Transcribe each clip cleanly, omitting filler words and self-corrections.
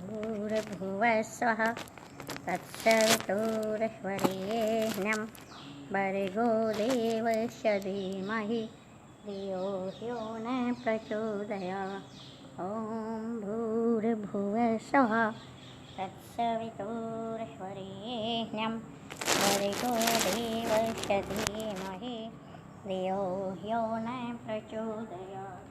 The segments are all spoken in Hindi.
भूर्भुवः स्वः तत्सवितुर्वरेण्यं भर्गो देवस्य धीमहि धियो यो न प्रचोदयात्। ॐ भूर्भुवः स्वः तत्सवितुर्वरेण्यं भर्गो देवस्य धीमहि धियो यो न प्रचोदयात्।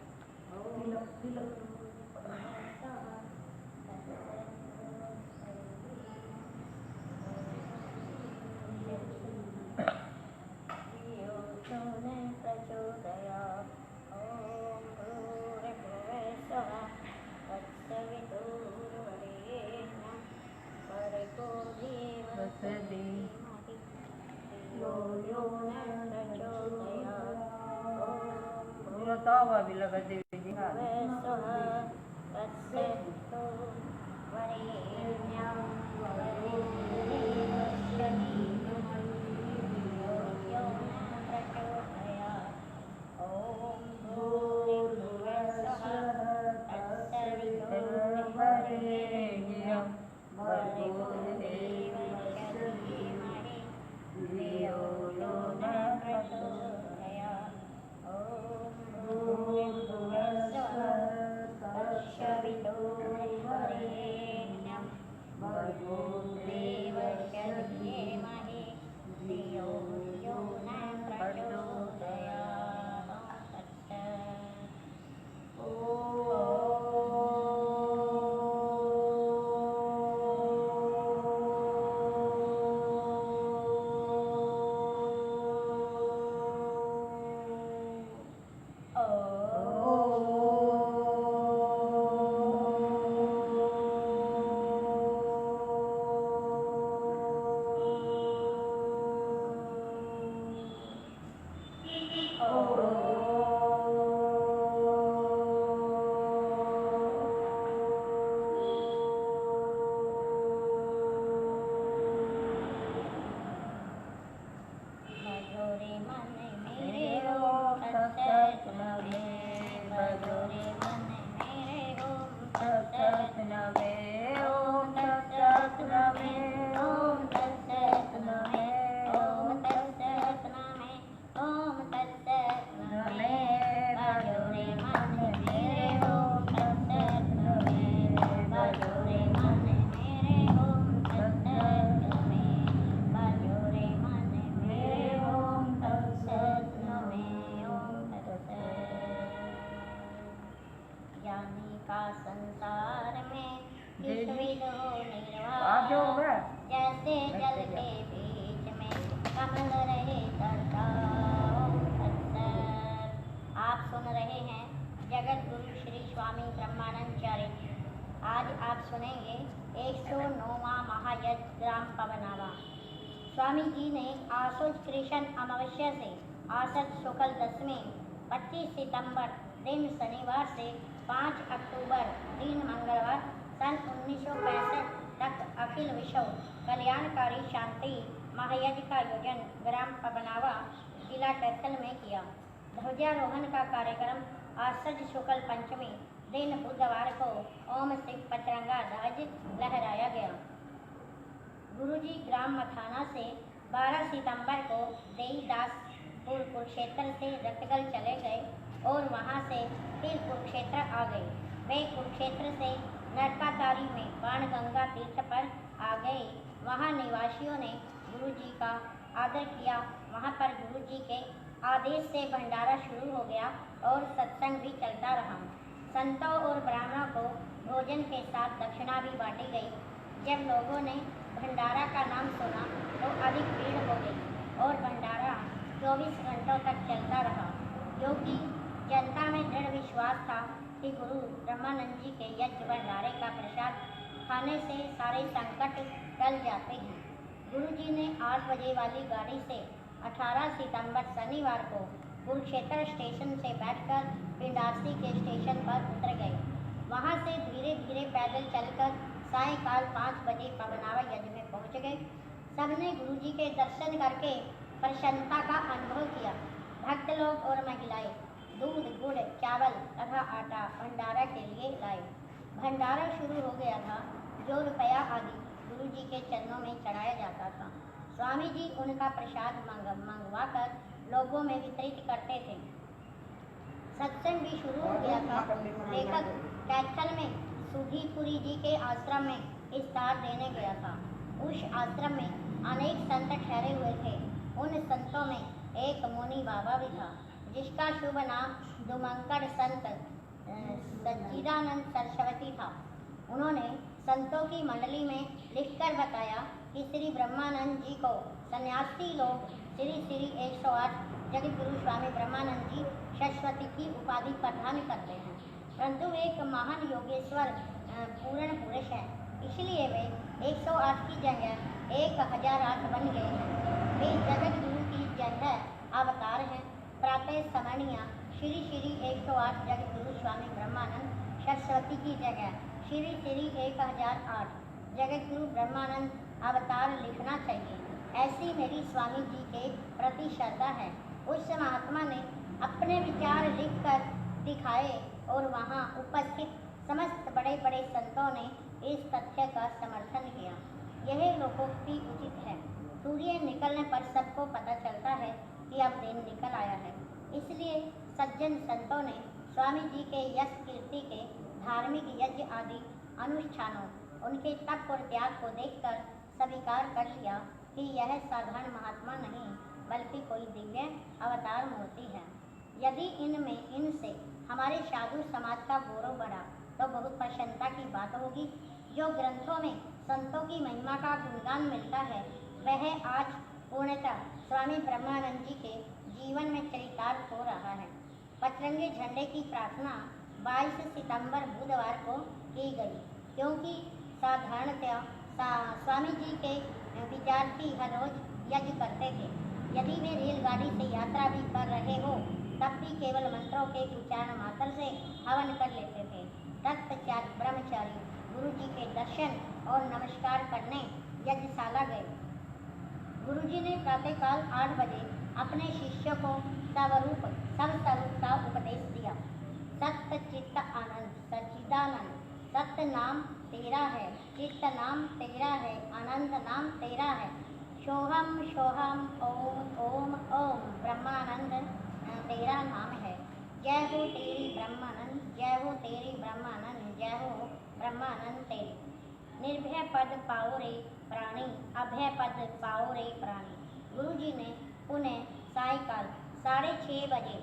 भी लगा दे संसार में जैसे जल के बीच में कमल रहे तड़का। आप सुन रहे हैं जगत गुरु श्री स्वामी ब्रह्मानंदचार्य। आज आप सुनेंगे 109वां महायज्ञ ग्राम पवनावा। स्वामी जी ने आसुज कृष्ण अमावस्या से आसद शुक्ल दशमी 25 सितंबर दिन शनिवार से 5 अक्टूबर दिन मंगलवार सन 1965 तक अखिल विश्व कल्याणकारी शांति महायज्ञ का आयोजन ग्राम पवनावा जिला कैथल में किया। ध्वजारोहण का कार्यक्रम आसज शुक्ल पंचमी दिन बुधवार को ओम शिव पचरंगा ध्वज लहराया गया। गुरुजी ग्राम मथाना से 12 सितंबर को देईदासपुर कुरुक्षेत्र से रतगल चले गए और वहां से फिर कुरुक्षेत्र आ गए। वे कुरुक्षेत्र से नरकातारी में बाणगंगा तीर्थ पर आ गए। वहां निवासियों ने गुरुजी का आदर किया। वहां पर गुरुजी के आदेश से भंडारा शुरू हो गया और सत्संग भी चलता रहा। संतों और ब्राह्मणों को भोजन के साथ दक्षिणा भी बांटी गई। जब लोगों ने भंडारा का नाम सुना तो अधिक भीड़ हो गई और भंडारा 24 घंटों तक चलता रहा, क्योंकि जनता में दृढ़ विश्वास था कि गुरु ब्रह्मानंद जी के यज्ञ भंडारे का प्रसाद खाने से सारे संकट टल जाते हैं। गुरु जी ने 8 बजे वाली गाड़ी से 18 सितंबर शनिवार को कुरुक्षेत्र स्टेशन से बैठकर पिंडासी के स्टेशन पर उतर गए। वहां से धीरे धीरे पैदल चलकर सायंकाल 5 बजे पवनावा यज्ञ में पहुंच गए। सबने गुरु जी के दर्शन करके प्रसन्नता का अनुभव किया। भक्त लोग और महिलाएं दूध, गुड़, चावल तथा आटा भंडारा के लिए लाए। भंडारा शुरू हो गया था। जो रुपया आदि गुरु जी के चरणों में चढ़ाया जाता था, स्वामी जी उनका प्रसाद मंगवा कर लोगों में वितरित करते थे। सत्संग भी शुरू हो गया था। लेखक कैथल में सुधीपुरी जी के आश्रम में विस्तार देने गया था। उस आश्रम में अनेक संत ठहरे हुए थे। उन संतों में एक मुनि बाबा भी था, जिसका शुभ नाम दुमंकड़ संत सच्चिदानंद सरस्वती था। उन्होंने संतों की मंडली में लिखकर बताया कि श्री ब्रह्मानंद जी को सन्यासी लोग श्री श्री 108 जगत गुरु स्वामी ब्रह्मानंद जी सरस्वती की उपाधि प्रदान करते हैं, परंतु एक महान योगेश्वर पूर्ण पुरुष है, इसलिए वे 108 की जगह 1008 बन गए हैं। वे जगत गुरु की जगह अवतार हैं। प्रातः स्मरणीय श्री श्री 108 जगत गुरु स्वामी ब्रह्मानंद सरस्वती की जगह श्री श्री 1008 जगत गुरु ब्रह्मानंद अवतार लिखना चाहिए, ऐसी मेरी स्वामी जी के प्रति श्रद्धा है। उस महात्मा ने अपने विचार लिखकर दिखाए और वहाँ उपस्थित समस्त बड़े बड़े संतों ने इस तथ्य का समर्थन किया। यह लोकोक्ति उचित है। सूर्य निकलने पर सबको पता चलता है कि अब दिन निकल आया है। इसलिए सज्जन संतों ने स्वामी जी के यश कीर्ति के धार्मिक यज्ञ आदि अनुष्ठानों, उनके तप और त्याग को देखकर स्वीकार कर लिया कि यह साधारण महात्मा नहीं, बल्कि कोई दिव्य अवतार मूर्ति है। यदि इनसे हमारे साधु समाज का गौरव बढ़ा तो बहुत प्रसन्नता की बात होगी। जो ग्रंथों में संतों की महिमा का गुणगान मिलता है, वह आज पूर्णतः स्वामी ब्रह्मानंद जी के जीवन में चरितार्थ हो रहा है। पचरंगे झंडे की प्रार्थना 22 सितंबर बुधवार को की गई, क्योंकि साधारणतः स्वामी जी के विद्यार्थी हर रोज यज्ञ करते थे। यदि वे रेलगाड़ी से यात्रा भी कर रहे हो, तब भी केवल मंत्रों के उच्चारण मात्र से हवन कर लेते थे। तत्पश्चात ब्रह्मचारी गुरु जी के दर्शन और नमस्कार करने यज्ञशाला गए। गुरु जी ने प्रातःकाल 8 बजे अपने शिष्यों को स्वरूप का उपदेश दिया। सत्य चित्त आनंद सच्चिदानंद। सत्य नाम तेरा है, चित्त नाम तेरा है, आनंद नाम तेरा है। सोहम सोहम ओम ओम ओम ब्रह्मानंद तेरा नाम है। जय हो तेरी ब्रह्मानंद, जय हो तेरी ब्रह्मानंद, जय हो ब्रह्मानंद तेरी। निर्भय पद पाओ रे प्राणी, अभय पद पाओ रे प्राणी। गुरु जी ने पुनः सायकाल 6:30 बजे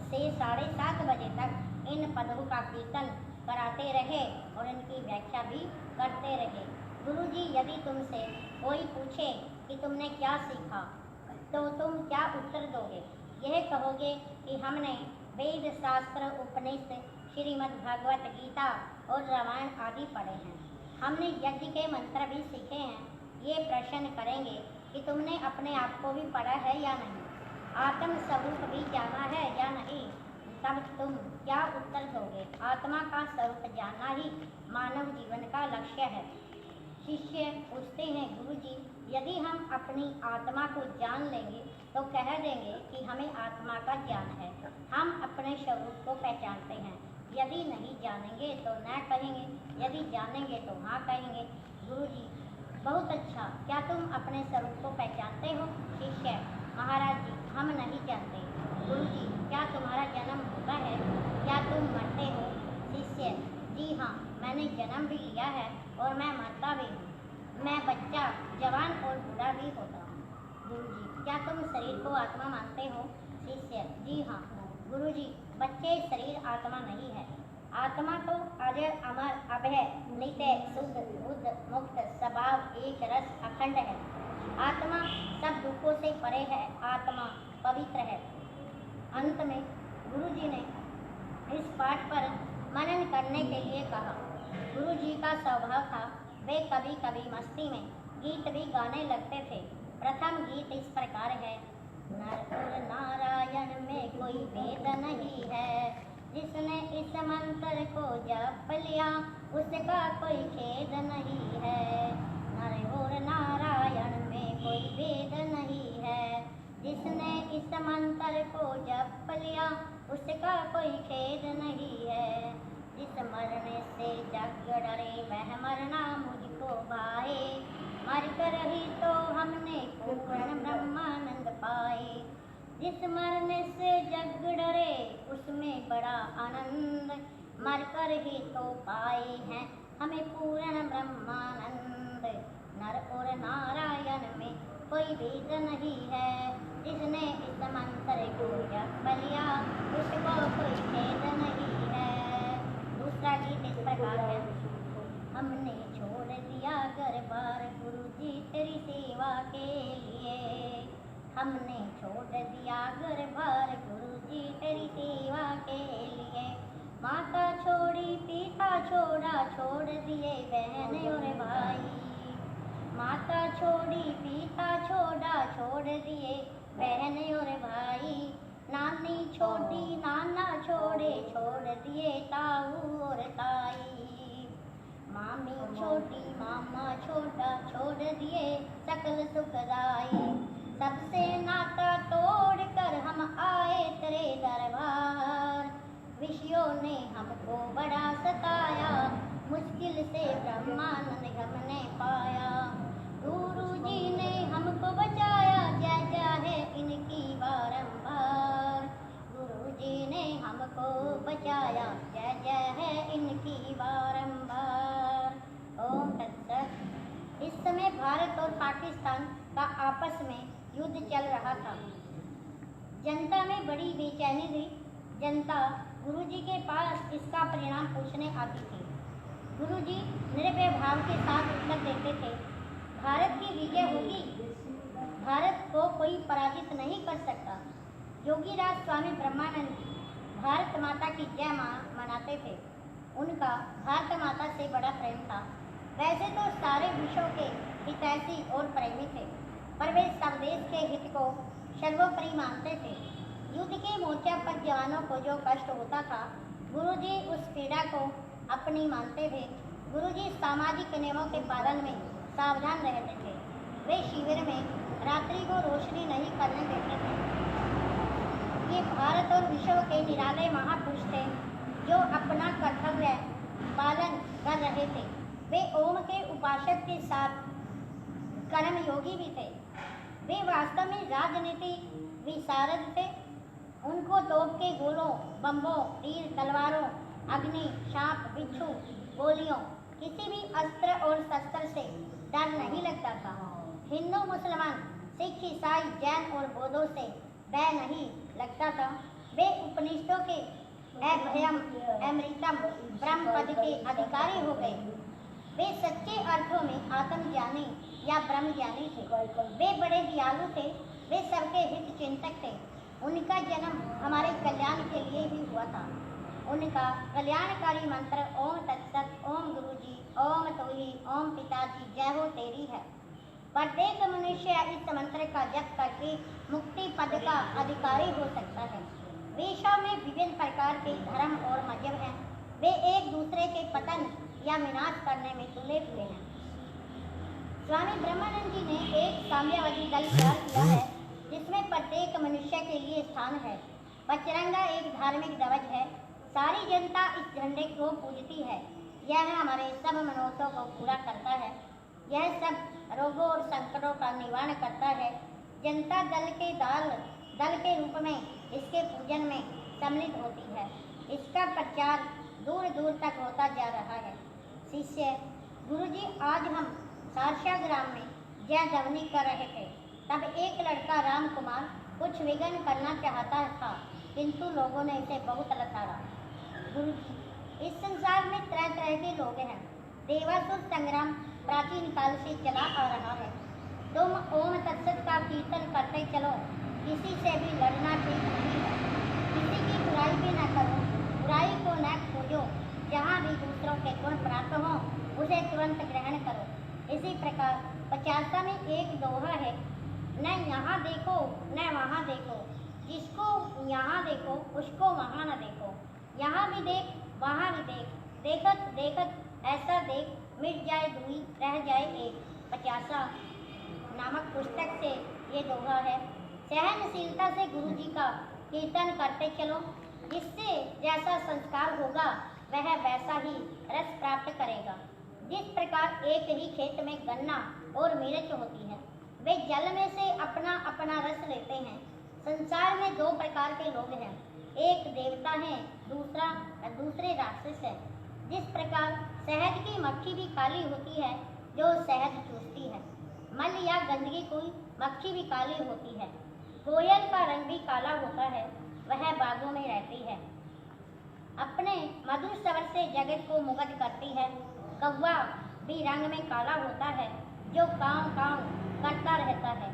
से 7:30 बजे तक इन पदों का कीर्तन कराते रहे और इनकी व्याख्या भी करते रहे। गुरु जी यदि तुमसे कोई पूछे कि तुमने क्या सीखा, तो तुम क्या उत्तर दोगे? यह कहोगे कि हमने वेद शास्त्र, उपनिषद, श्रीमद् भागवत गीता और रामायण आदि पढ़े हैं। हमने यज्ञ के मंत्र भी सीखे हैं। ये प्रश्न करेंगे कि तुमने अपने आप को भी पढ़ा है या नहीं, आत्म स्वरूप भी जाना है या नहीं, तब तुम क्या उत्तर दोगे? आत्मा का स्वरूप जानना ही मानव जीवन का लक्ष्य है। शिष्य पूछते हैं, गुरु जी यदि हम अपनी आत्मा को जान लेंगे तो कह देंगे कि हमें आत्मा का ज्ञान है, हम अपने स्वरूप को पहचानते हैं। यदि नहीं जानेंगे तो न कहेंगे, यदि जानेंगे तो हाँ कहेंगे। गुरु जी बहुत अच्छा, क्या तुम अपने स्वरूप को पहचानते हो? शिष्य, महाराज जी हम नहीं जानते। गुरु जी क्या तुम्हारा जन्म होता है? क्या तुम मरते हो? शिष्य, जी हाँ, मैंने जन्म भी लिया है और मैं मरता भी हूँ। मैं बच्चा, जवान और बूढ़ा भी होता हूँ। गुरु जी क्या तुम शरीर को आत्मा मानते हो? शिष्य, जी हाँ। गुरु जी बच्चे शरीर आत्मा नहीं है। आत्मा तो अजय, अमर, अभय, नित्य, शुद्ध, बुद्ध, मुक्त, स्वभाव, एक रस, अखंड है। आत्मा सब दुखों से परे है, आत्मा पवित्र है। अंत में गुरु जी ने इस पाठ पर मनन करने के लिए कहा। गुरु जी का स्वभाव था, वे कभी कभी मस्ती में गीत भी गाने लगते थे। प्रथम गीत इस प्रकार है। नर और नारायण में कोई भेद नहीं है, जिसने इस मंत्र को जप लिया उसका कोई खेद नहीं है। नर और नारायण में कोई भेद नहीं है, जिसने इस मंत्र को जप लिया उसका कोई खेद नहीं है। जिस मरने से जग डरे वह मरना मुझको भाए, मर कर ही तो हमने पूर्ण ब्रह्मानंद पाए। जिस मरने से जग डरे उसमें बड़ा आनंद, मर कर ही तो पाए हैं हमें पूर्ण ब्रह्मानंद। नर और नारायण में कोई भेद नहीं है, जिसने इस मंत्र को जप लिया उसको कोई खेद नहीं है। दूसरा गीत इस प्रकार है। हमने छोड़ दिया घर बार गुरु जी तेरी सेवा के लिए, हमने छोड़ दिया घर बार गुरु जी तेरी सेवा के लिए। माता छोड़ी पिता छोड़ा छोड़ दिए बहन और भाई, माता छोड़ी पिता छोड़ा छोड़ दिए बहन और भाई। नानी छोड़ी नाना छोड़े छोड़ दिए ताऊ और ताई, मामी छोटी मामा छोटा छोड़ दिए सकल सुखदाई। सबसे नाता तोड़ कर हम आए तेरे दरबार, विषयों ने हमको बड़ा सताया मुश्किल से ब्रह्मानंद हमने पाया। गुरु जी ने हमको बचाया जय जय है इनकी बारंबार, गुरु जी ने हमको बचाया जय जय है इनकी बारंबार। ओम तत्सत। इस समय भारत और पाकिस्तान का आपस में युद्ध चल रहा था। जनता में बड़ी बेचैनी थी। जनता गुरु जी के पास इसका परिणाम पूछने आती थी। गुरु जी निर्भय भाव के साथ उत्तर देते थे, भारत की विजय होगी, भारत को कोई पराजित नहीं कर सकता। योगीराज स्वामी ब्रह्मानंद भारत माता की जय मनाते थे। उनका भारत माता से बड़ा प्रेम था। वैसे तो सारे विश्व के हितैषी और प्रेमी थे, पर वे स्वदेश के हित को सर्वोपरि मानते थे। युद्ध के मोर्चा पर जवानों को जो कष्ट होता था, गुरुजी उस पीड़ा को अपनी मानते थे। गुरुजी सामाजिक नियमों के पालन में सावधान रहते थे। वे शिविर में रात्रि को रोशनी नहीं करने देते थे। ये भारत और विश्व के निराले महापुरुष थे जो अपना कर्तव्य पालन कर रहे थे। वे ओम के उपासक के साथ कर्म योगी भी थे। वे वास्तव में राजनीति विशारद थे। उनको तोप के गोलों, बम्बों, तीर, तलवारों, अग्नि, सांप, बिच्छू, गोलियों, किसी भी अस्त्र और शस्त्र से डर नहीं लगता था। हिंदू, मुसलमान, सिख, ईसाई, जैन और बौद्धों से भय नहीं लगता था। वे उपनिषदों के अभयम अमृतम ब्रह्म पद के अधिकारी हो गए। वे सच्चे अर्थों में आत्मज्ञानी या ब्रह्म ज्ञानी थे। वे बड़े दयालु थे। वे सबके हित चिंतक थे। उनका जन्म हमारे कल्याण के लिए ही हुआ था। उनका कल्याणकारी मंत्र ओम तत्सत, ओम गुरुजी, ओम तोही, ओम पिताजी, जय हो तेरी है। प्रत्येक मनुष्य इस मंत्र का जप करके मुक्ति पद का अधिकारी हो सकता है। विश्व में विभिन्न प्रकार के धर्म और मजहब हैं। वे एक दूसरे के पतन या विनाश करने में तुले हुए हैं। स्वामी ब्रह्मानंद जी ने एक साम्यवादी दल तैयार किया है जिसमें प्रत्येक मनुष्य के लिए स्थान है। पचरंगा एक धार्मिक ध्वज है। सारी जनता इस झंडे को पूजती है। यह हमारे सब मनोरथों को पूरा करता है। यह सब रोगों और संकटों का निवारण करता है। जनता दल के रूप में इसके पूजन में सम्मिलित होती है। इसका प्रचार दूर दूर तक होता जा रहा है। शिष्य गुरुजी, आज हम सारसा ग्राम में जय ध्वनि कर रहे थे। तब एक लड़का राम कुमार कुछ विघ्न करना चाहता था, किंतु लोगों ने इसे बहुत लताड़ा। गुरुजी, इस संसार में तरह तरह के लोग हैं। देवासुर संग्राम प्राचीन काल से चला आ रहा है। तुम ओम तत्सत का कीर्तन करते चलो। किसी से भी लड़ना ठीक नहीं है। किसी की बुराई भी न करो, बुराई को न खोजो। जहाँ भी दूसरों के गुण प्राप्त हो उसे तुरंत ग्रहण करो। इसी प्रकार 50 में एक दोहा है, न यहाँ देखो न वहाँ देखो, जिसको यहाँ देखो उसको वहाँ न देखो। यहाँ भी देख वहाँ भी देख, देखत देखत ऐसा देख, मिट जाए दुई रह जाए एक। 50 नामक पुस्तक से ये दोहा है। सहनशीलता से गुरु जी का कीर्तन करते चलो, जिससे जैसा संस्कार होगा वह वैसा ही रस प्राप्त करेगा। जिस प्रकार एक ही खेत में गन्ना और मिर्च होती है, वे जल में से अपना अपना रस लेते हैं। संसार में दो प्रकार के लोग हैं, एक देवता है, दूसरे राक्षस है। जिस प्रकार शहद की मक्खी भी काली होती है जो शहद चूसती है, मल या गंदगी कोई मक्खी भी काली होती है। कोयल का रंग भी काला होता है, वह बागों में रहती है, अपने मधुर स्वर से जगत को मुग्ध करती है। कौवा भी रंग में काला होता है, जो कांव कांव करता रहता है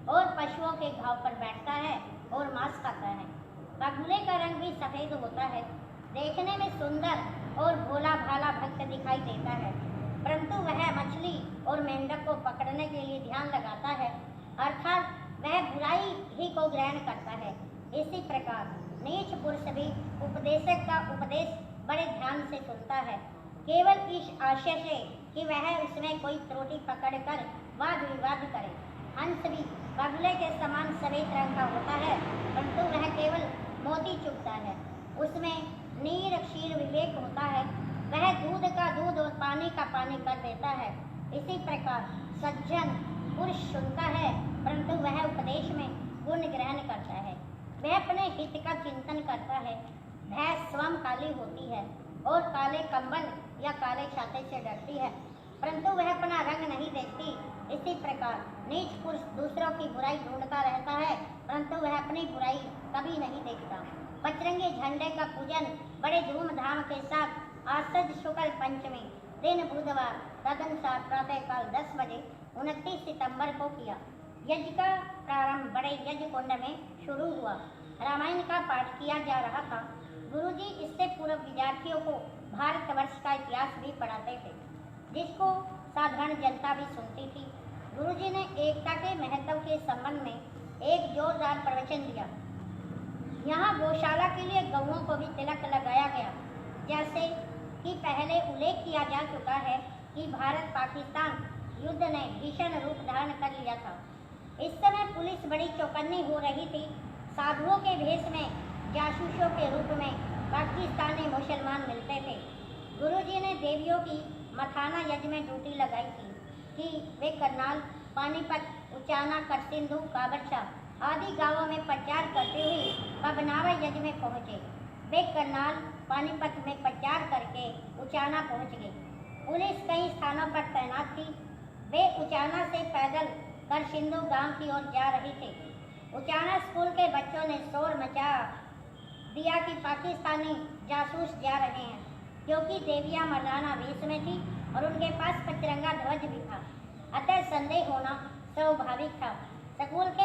और पशुओं के घाव पर बैठता है और मांस खाता है। बगुले का रंग भी सफेद होता है, देखने में सुंदर और भोला भाला भक्त दिखाई देता है, परंतु वह मछली और मेंढक को पकड़ने के लिए ध्यान लगाता है, अर्थात वह बुराई ही को ग्रहण करता है। इसी प्रकार नीच पुरुष भी उपदेशक का उपदेश बड़े ध्यान से सुनता है, केवल इस आशय से कि वह उसमें कोई त्रुटि पकड़कर वाद विवाद करे। हंस भी बगुले के समान सफेद रंग का होता है, परंतु वह केवल मोती चुगता है, उसमें नीर क्षीर विवेक होता है, वह दूध का दूध और पानी का पानी कर देता है। इसी प्रकार सज्जन पुरुष सुनता है, परंतु वह उपदेश में गुण ग्रहण करता है, वह अपने हित का चिंतन करता है। भैंस स्वयं काली होती है और काले कंबल या काले छाते से डरती है, परंतु वह अपना रंग नहीं देखती। इसी प्रकार नीच पुरुष दूसरों की बुराई ढूंढता रहता है, परंतु वह अपनी बुराई कभी नहीं देखता। बजरंगी झंडे का पूजन बड़े धूमधाम के साथ आश्वयुज शुक्ल पंचमी दिन बुधवार तदनुसार प्रातःकाल 10 बजे 29 सितंबर को किया। यज्ञ का प्रारंभ बड़े यज्ञ कुंड में शुरू हुआ। रामायण का पाठ किया जा रहा था। गुरुजी इससे पूर्व विद्यार्थियों को भारतवर्ष का इतिहास भी पढ़ाते थे, जिसको साधारण जनता भी सुनती थी। गुरुजी ने एकता के महत्व के संबंध में एक जोरदार प्रवचन दिया। यहाँ गौशाला के लिए गौओं को भी तिलक लगाया गया, जैसे कि पहले उल्लेख किया जा चुका है कि भारत पाकिस्तान युद्ध ने भीषण रूप धारण कर लिया था। इस समय पुलिस बड़ी चौकन्नी हो रही थी। साधुओं के भेष में जासूसों के रूप में पाकिस्तानी मुसलमान मिलते थे। गुरुजी ने देवियों की मथाना यज्ञ में ड्यूटी लगाई थी कि वे करनाल, पानीपत, उचाना, करसिंधु, काबरछा आदि गांवों में प्रचार करते हुए पबनावा यज्ञ में पहुँचे। वे करनाल, पानीपत में प्रचार करके उचाना पहुँच गए। पुलिस कई स्थानों पर तैनात थी। वे उचाना से पैदल करसिंधु गांव की ओर जा रहे थे। उचाना स्कूल के बच्चों ने शोर मचा दिया कि पाकिस्तानी जासूस जा रहे हैं, क्योंकि देवियां मर्दाना वेश में थी और उनके पास तिरंगा ध्वज भी था, अतः संदेह होना स्वाभाविक था। स्कूल के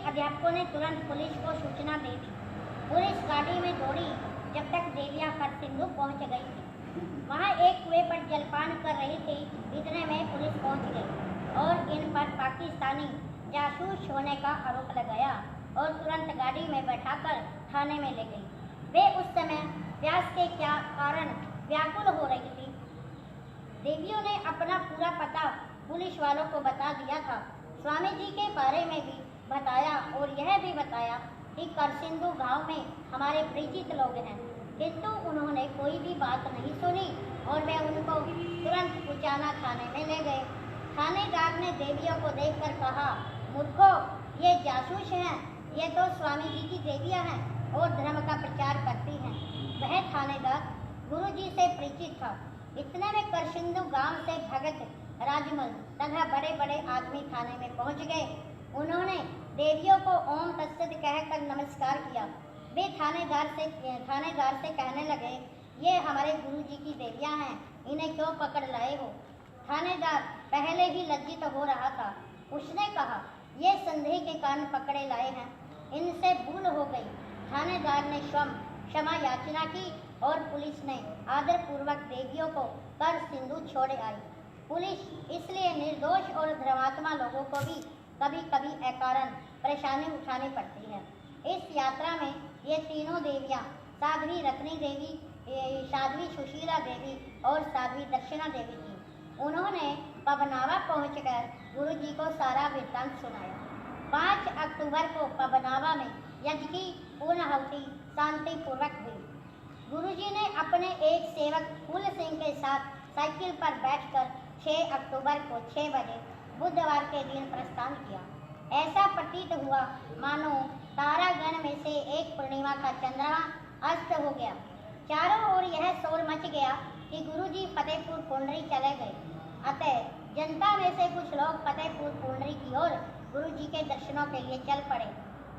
अध्यापकों ने तुरंत पुलिस को सूचना दे दी। पुलिस गाड़ी में दौड़ी जब तक देवियां करसिंधु पहुंच गई थी। वहां एक कुएं पर जलपान कर रही थी। इतने में पुलिस पहुंच गई और इन पर पाकिस्तानी जासूस होने का आरोप लगाया और तुरंत गाड़ी में बैठाकर थाने में ले गई। वे उस समय प्यास के क्या कारण व्याकुल हो रही थी। देवियों ने अपना पूरा पता पुलिस वालों को बता दिया था। स्वामी जी के बारे में भी बताया और यह भी बताया कि करसिंधु गांव में हमारे परिचित लोग हैं, किंतु उन्होंने कोई भी बात नहीं सुनी और वे उनको तुरंत उचाना थाने में ले गए। थानेदार ने देवियों को देखकर कहा, मूर्खों, ये जासूस हैं, ये तो स्वामी जी की देवियां हैं और धर्म का प्रचार करती हैं। वह थानेदार गुरुजी से परिचित था। इतने में करसिंधु गांव से भगत, राजमल तथा बड़े बड़े आदमी थाने में पहुंच गए। उन्होंने देवियों को ओम तत्सत कहकर नमस्कार किया। वे थानेदार से कहने लगे, ये हमारे गुरुजी की देवियां हैं, इन्हें क्यों पकड़ लाए हो? थानेदार पहले ही लज्जित हो रहा था। उसने कहा, ये संदेह के कारण पकड़े लाए हैं, इनसे भूल हो गई। थानेदार ने क्षमा याचना की और पुलिस ने आदर पूर्वक देवियों को करसिंधु छोड़े आई। पुलिस इसलिए निर्दोष और धर्मात्मा लोगों को भी कभी कभी अकारण परेशानी उठानी पड़ती है। इस यात्रा में ये तीनों देवियां, साध्वी रत्नी देवी, साध्वी सुशीला देवी और साध्वी दक्षिणा देवी थी। उन्होंने पबनावा पहुंचकर गुरुजी को सारा वृत्तांत सुनाया। 5 अक्टूबर को पबनावा में यज्ञ की पूर्णाहुति शांतिपूर्वक हुई। गुरुजी ने अपने एक सेवक फूल सिंह के साथ साइकिल पर बैठकर 6 अक्टूबर को 6 बजे बुधवार के दिन प्रस्थान किया। ऐसा प्रतीत हुआ मानो तारागण में से एक पूर्णिमा का चंद्रमा अस्त हो गया। चारों ओर यह शोर मच गया कि गुरुजी फतेहपुर पुंडरी चले गए। अतः जनता में से कुछ लोग फतेहपुर पुंडरी की ओर गुरुजी के दर्शनों के लिए चल पड़े।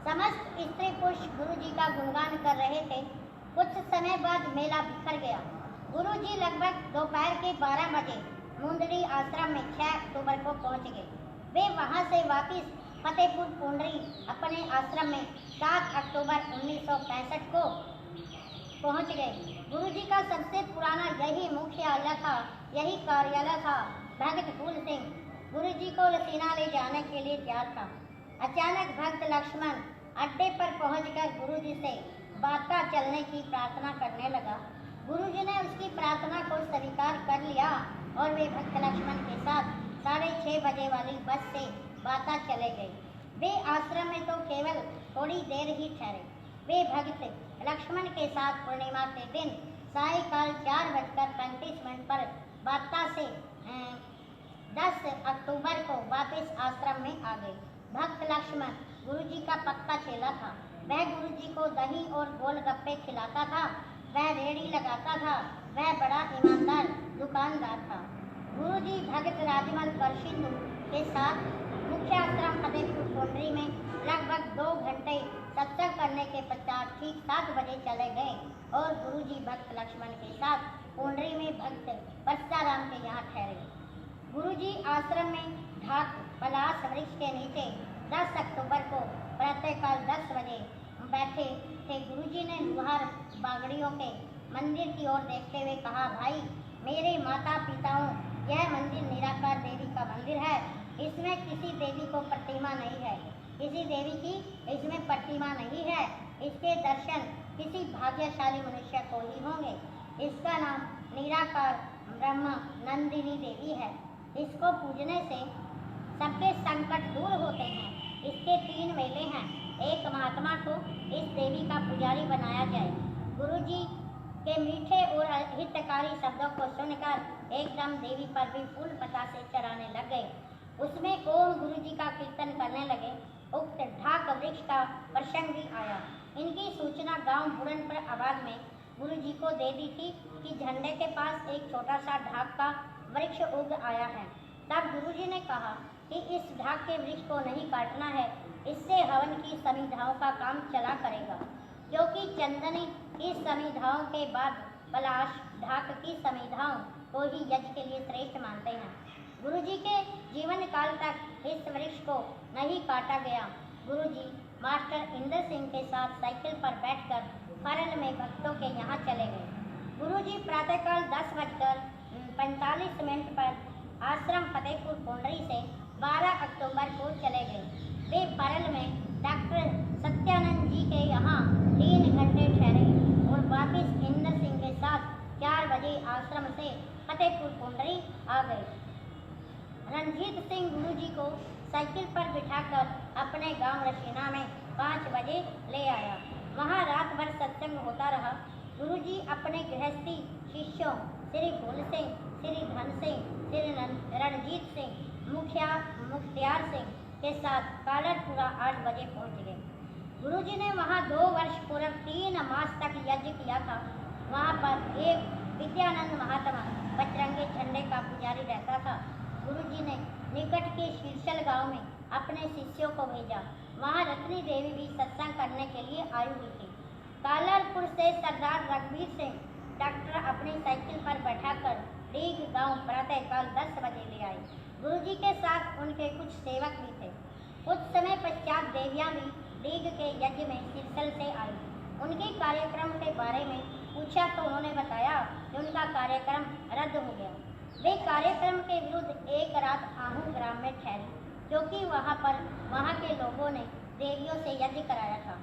समस्त स्त्री पुरुष गुरुजी का गुणगान कर रहे थे। कुछ समय बाद मेला बिखर गया। गुरुजी लगभग दोपहर के 12 बजे मुंदरी आश्रम में 6 अक्टूबर को पहुंच गए। वे वहां से वापस फतेहपुर पुंडरी अपने आश्रम में 7 अक्टूबर 1965 को पहुंच गए। गुरुजी का सबसे पुराना यही मुख्यालय था, यही कार्यालय था। भगत फूल सिंह गुरुजी को लसीना ले जाने के लिए तैयार था। अचानक भक्त लक्ष्मण अड्डे पर पहुंचकर गुरुजी से बाता चलने की प्रार्थना करने लगा। गुरुजी ने उसकी प्रार्थना को स्वीकार कर लिया और वे भक्त लक्ष्मण के साथ 6:30 बजे वाली बस से बाता चले गए। वे आश्रम में तो केवल थोड़ी देर ही ठहरे। वे भक्त लक्ष्मण के साथ पूर्णिमा के दिन सायंकाल 4:35 पर बाता से 10 अक्टूबर को वापस आश्रम में आ गए। भक्त लक्ष्मण गुरुजी का पक्का चेला था। वह गुरुजी को दही और गोलगप्पे खिलाता था। वह रेड़ी लगाता था। वह बड़ा ईमानदार दुकानदार था। गुरुजी भगत राजमल करशिंदु के साथ मुख्य आश्रम फतेहपुर पुंडरी में लगभग 2 घंटे सत्संग करने के पश्चात ठीक 7 बजे चले गए और गुरुजी भक्त लक्ष्मण के साथ पुंडरी में भक्त परसाराम के यहाँ ठहरे। गुरुजी आश्रम में ढाक पलाश वृक्ष के नीचे 10 अक्टूबर को प्रातःकाल 10 बजे बैठे थे। गुरुजी ने लुहार बागड़ियों के मंदिर की ओर देखते हुए कहा, भाई मेरे माता पिताओं, यह मंदिर निराकार देवी का मंदिर है। इसमें किसी देवी को प्रतिमा नहीं है। किसी देवी की इसमें प्रतिमा नहीं है। इसके दर्शन किसी भाग्यशाली मनुष्य को ही होंगे। इसका नाम निराकार ब्रह्म नंदिनी देवी है। इसको पूजने से सबके संकट दूर होते हैं। इसके 3 मेले हैं। एक महात्मा को इस देवी का पुजारी बनाया जाए। गुरुजी के मीठे और हितकारी शब्दों को सुनकर एकदम देवी पर भी फूल पतासे चढ़ाने लग गए। उसमें ओम गुरुजी का कीर्तन करने लगे। उक्त ढाक वृक्ष का प्रसंग भी आया। इनकी सूचना गांव बुरनपुर आबाद में गुरुजी को दे दी थी कि झंडे के पास एक छोटा सा ढाक का वृक्ष उग आया है। तब गुरुजी ने कहा कि इस ढाक के वृक्ष को नहीं काटना है। इससे हवन की समिधाओं का काम चला करेगा, क्योंकि चंदनी की समिधाओं के बाद पलाश ढाक की समिधाओं को ही यज्ञ के लिए श्रेष्ठ मानते हैं। गुरुजी के जीवन काल तक इस वृक्ष को नहीं काटा गया। गुरुजी मास्टर इंद्र सिंह के साथ साइकिल पर बैठकर फरन में भक्तों के यहाँ चले गए। गुरुजी प्रातःकाल 10:45 पर आश्रम फतेहपुर पुंडरी से 12 अक्टूबर को चले गए। वे फरन में डॉक्टर सत्यानंद जी के यहाँ 3 घंटे ठहरे और वापिस इंद्र सिंह के साथ 4 बजे आश्रम से फतेहपुर पुंडरी आ गए। रणजीत सिंह गुरुजी को साइकिल पर बिठाकर अपने गांव रशीना में 5 बजे ले आया। वहां रात भर सत्संग होता रहा। गुरुजी अपने गृहस्थी शिष्यों श्री फूल सिंह, श्री धन सिंह, श्री रणजीत सिंह, मुख्तियार सिंह के साथ कालरपुरा 8 बजे पहुंच गए। गुरुजी ने वहां 2 वर्ष पूर्व 3 मास तक यज्ञ किया था। वहां पर एक विद्यानंद महात्मा बजरंगी झंडे का पुजारी रहता था। गुरुजी ने निकट के शीर्षल गांव में अपने शिष्यों को भेजा। वहां रत्नी देवी भी सत्संग करने के लिए आई हुई थी। कालरपुर से सरदार रघुवीर सिंह डॉक्टर अपनी साइकिल पर बैठाकर डीग गांव प्रातःकाल 10 बजे ले आए। गुरुजी के साथ उनके कुछ सेवक भी थे। कुछ समय पश्चात देवियां भी डीग के यज्ञ में शीर्षल से आई। उनके कार्यक्रम के बारे में पूछा तो उन्होंने बताया कि उनका कार्यक्रम रद्द हो गया। वे कार्यक्रम के विरुद्ध एक रात आहू ग्राम में ठहरे, क्योंकि वहाँ के लोगों ने देवियों से यज्ञ कराया था।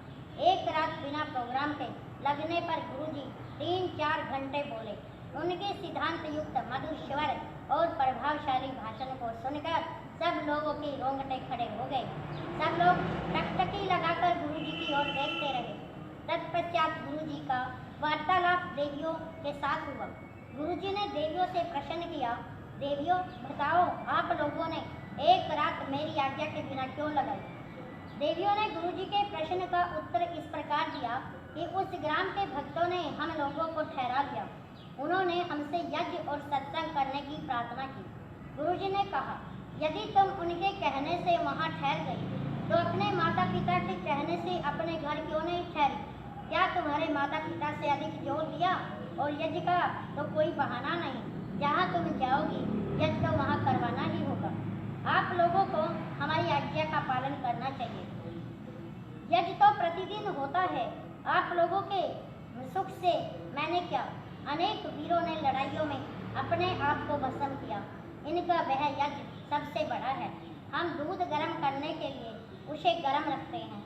एक रात बिना प्रोग्राम के लगने पर गुरुजी 3-4 घंटे बोले। उनके सिद्धांत युक्त मधुर स्वर और प्रभावशाली भाषण को सुनकर सब लोगों के रोंगटे खड़े हो गए। सब लोग टकटकी लगाकर गुरुजी की ओर देखते रहे। तत्पश्चात गुरुजी का वार्तालाप देवियों के साथ हुआ। गुरुजी ने देवियों से प्रश्न किया, देवियों बताओ, आप लोगों ने एक रात मेरी आज्ञा के बिना क्यों लगाई? देवियों ने गुरुजी के प्रश्न का उत्तर इस प्रकार दिया कि उस ग्राम के भक्तों ने हम लोगों को ठहरा दिया। उन्होंने हमसे यज्ञ और सत्संग करने की प्रार्थना की। गुरुजी ने कहा, यदि तुम उनके कहने से वहां ठहर गई तो अपने माता पिता के कहने से अपने घर क्यों नहीं ठहरी? क्या तुम्हारे माता पिता से अधिक जोर दिया? और यज्ञ का तो कोई बहाना नहीं, जहाँ तुम जाओगी यज्ञ तो वहाँ करवाना ही होगा। आप लोगों को हमारी आज्ञा का पालन करना चाहिए। यज्ञ तो प्रतिदिन होता है। आप लोगों के सुख से मैंने क्या, अनेक वीरों ने लड़ाइयों में अपने आप को भस्म किया। इनका वह यज्ञ सबसे बड़ा है। हम दूध गर्म करने के लिए उसे गर्म रखते हैं।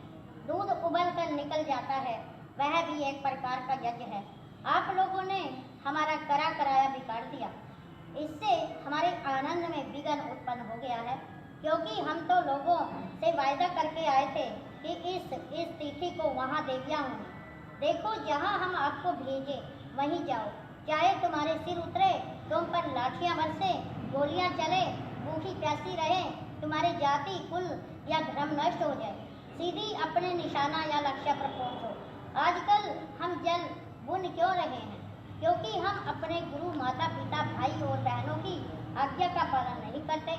दूध उबल कर निकल जाता है, वह भी एक प्रकार का यज्ञ है। आप लोगों ने हमारा करा कराया बिगाड़ दिया। इससे हमारे आनंद में विघ्न उत्पन्न हो गया है, क्योंकि हम तो लोगों से वायदा करके आए थे कि इस तिथि को वहाँ देवियाँ होंगी। देखो, जहाँ हम आपको भेजे वहीं जाओ। चाहे तुम्हारे सिर उतरे, तुम पर लाठियाँ बरसे, गोलियाँ चले, भूखी प्यासी रहे, तुम्हारे जाति कुल या धर्म नष्ट हो जाए, सीधी अपने निशाना या लक्ष्य पर पहुँचो। आजकल हम जल बुन क्यों रहे हैं? क्योंकि हम अपने गुरु, माता पिता, भाई और बहनों की आज्ञा का पालन नहीं करते।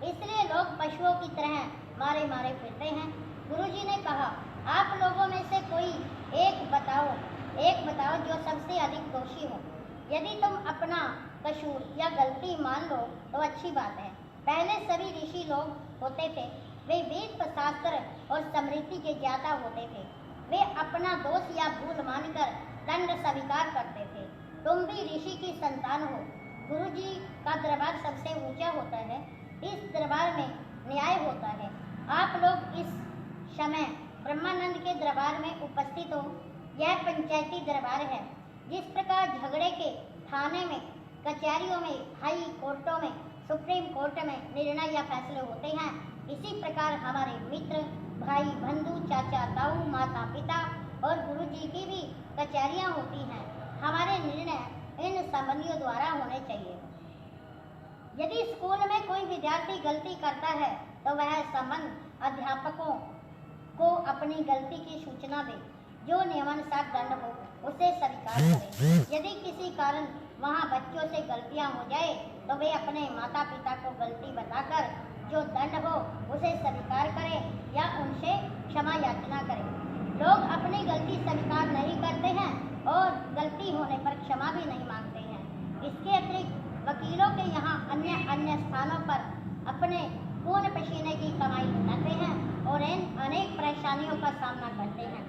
इसलिए लोग पशुओं की तरह मारे मारे फिरते हैं। गुरुजी ने कहा, आप लोगों में से कोई एक बताओ जो सबसे अधिक दोषी हो। यदि तुम अपना कसूर या गलती मान लो तो अच्छी बात है। पहले सभी ऋषि लोग होते थे, वे वेद शास्त्र और स्मृति के ज्ञाता होते थे। वे अपना दोष या भूल मानकर दंड स्वीकार करते थे। तुम भी ऋषि की संतान हो। गुरुजी का दरबार सबसे ऊंचा होता है। इस दरबार में न्याय होता है। आप लोग इस समय ब्रह्मानंद के दरबार में उपस्थित हो। यह पंचायती दरबार है। जिस प्रकार झगड़े के थाने में, कचहरियों में, हाई कोर्टों में, सुप्रीम कोर्ट में निर्णय या फैसले होते हैं, इसी प्रकार हमारे मित्र, भाई, बंधु, चाचा, ताऊ, माता पिता और गुरुजी की भी कचहरियाँ होती हैं। हमारे निर्णय इन संबंधियों द्वारा होने चाहिए। यदि स्कूल में कोई विद्यार्थी गलती करता है तो वह संबंध अध्यापकों को अपनी गलती की सूचना दे। जो नियमानुसार दंड हो उसे स्वीकार करे। यदि किसी कारण वहाँ बच्चों से गलतियाँ हो जाए तो वे अपने माता पिता को गलती बताकर जो दंड हो उसे स्वीकार करें या उनसे क्षमा याचना करें। लोग अपनी गलती स्वीकार नहीं करते हैं और गलती होने पर क्षमा भी नहीं मांगते हैं। इसके अतिरिक्त वकीलों के यहाँ अन्य स्थानों पर अपने खून पसीने की कमाई उठाते हैं और इन अनेक परेशानियों का सामना करते हैं।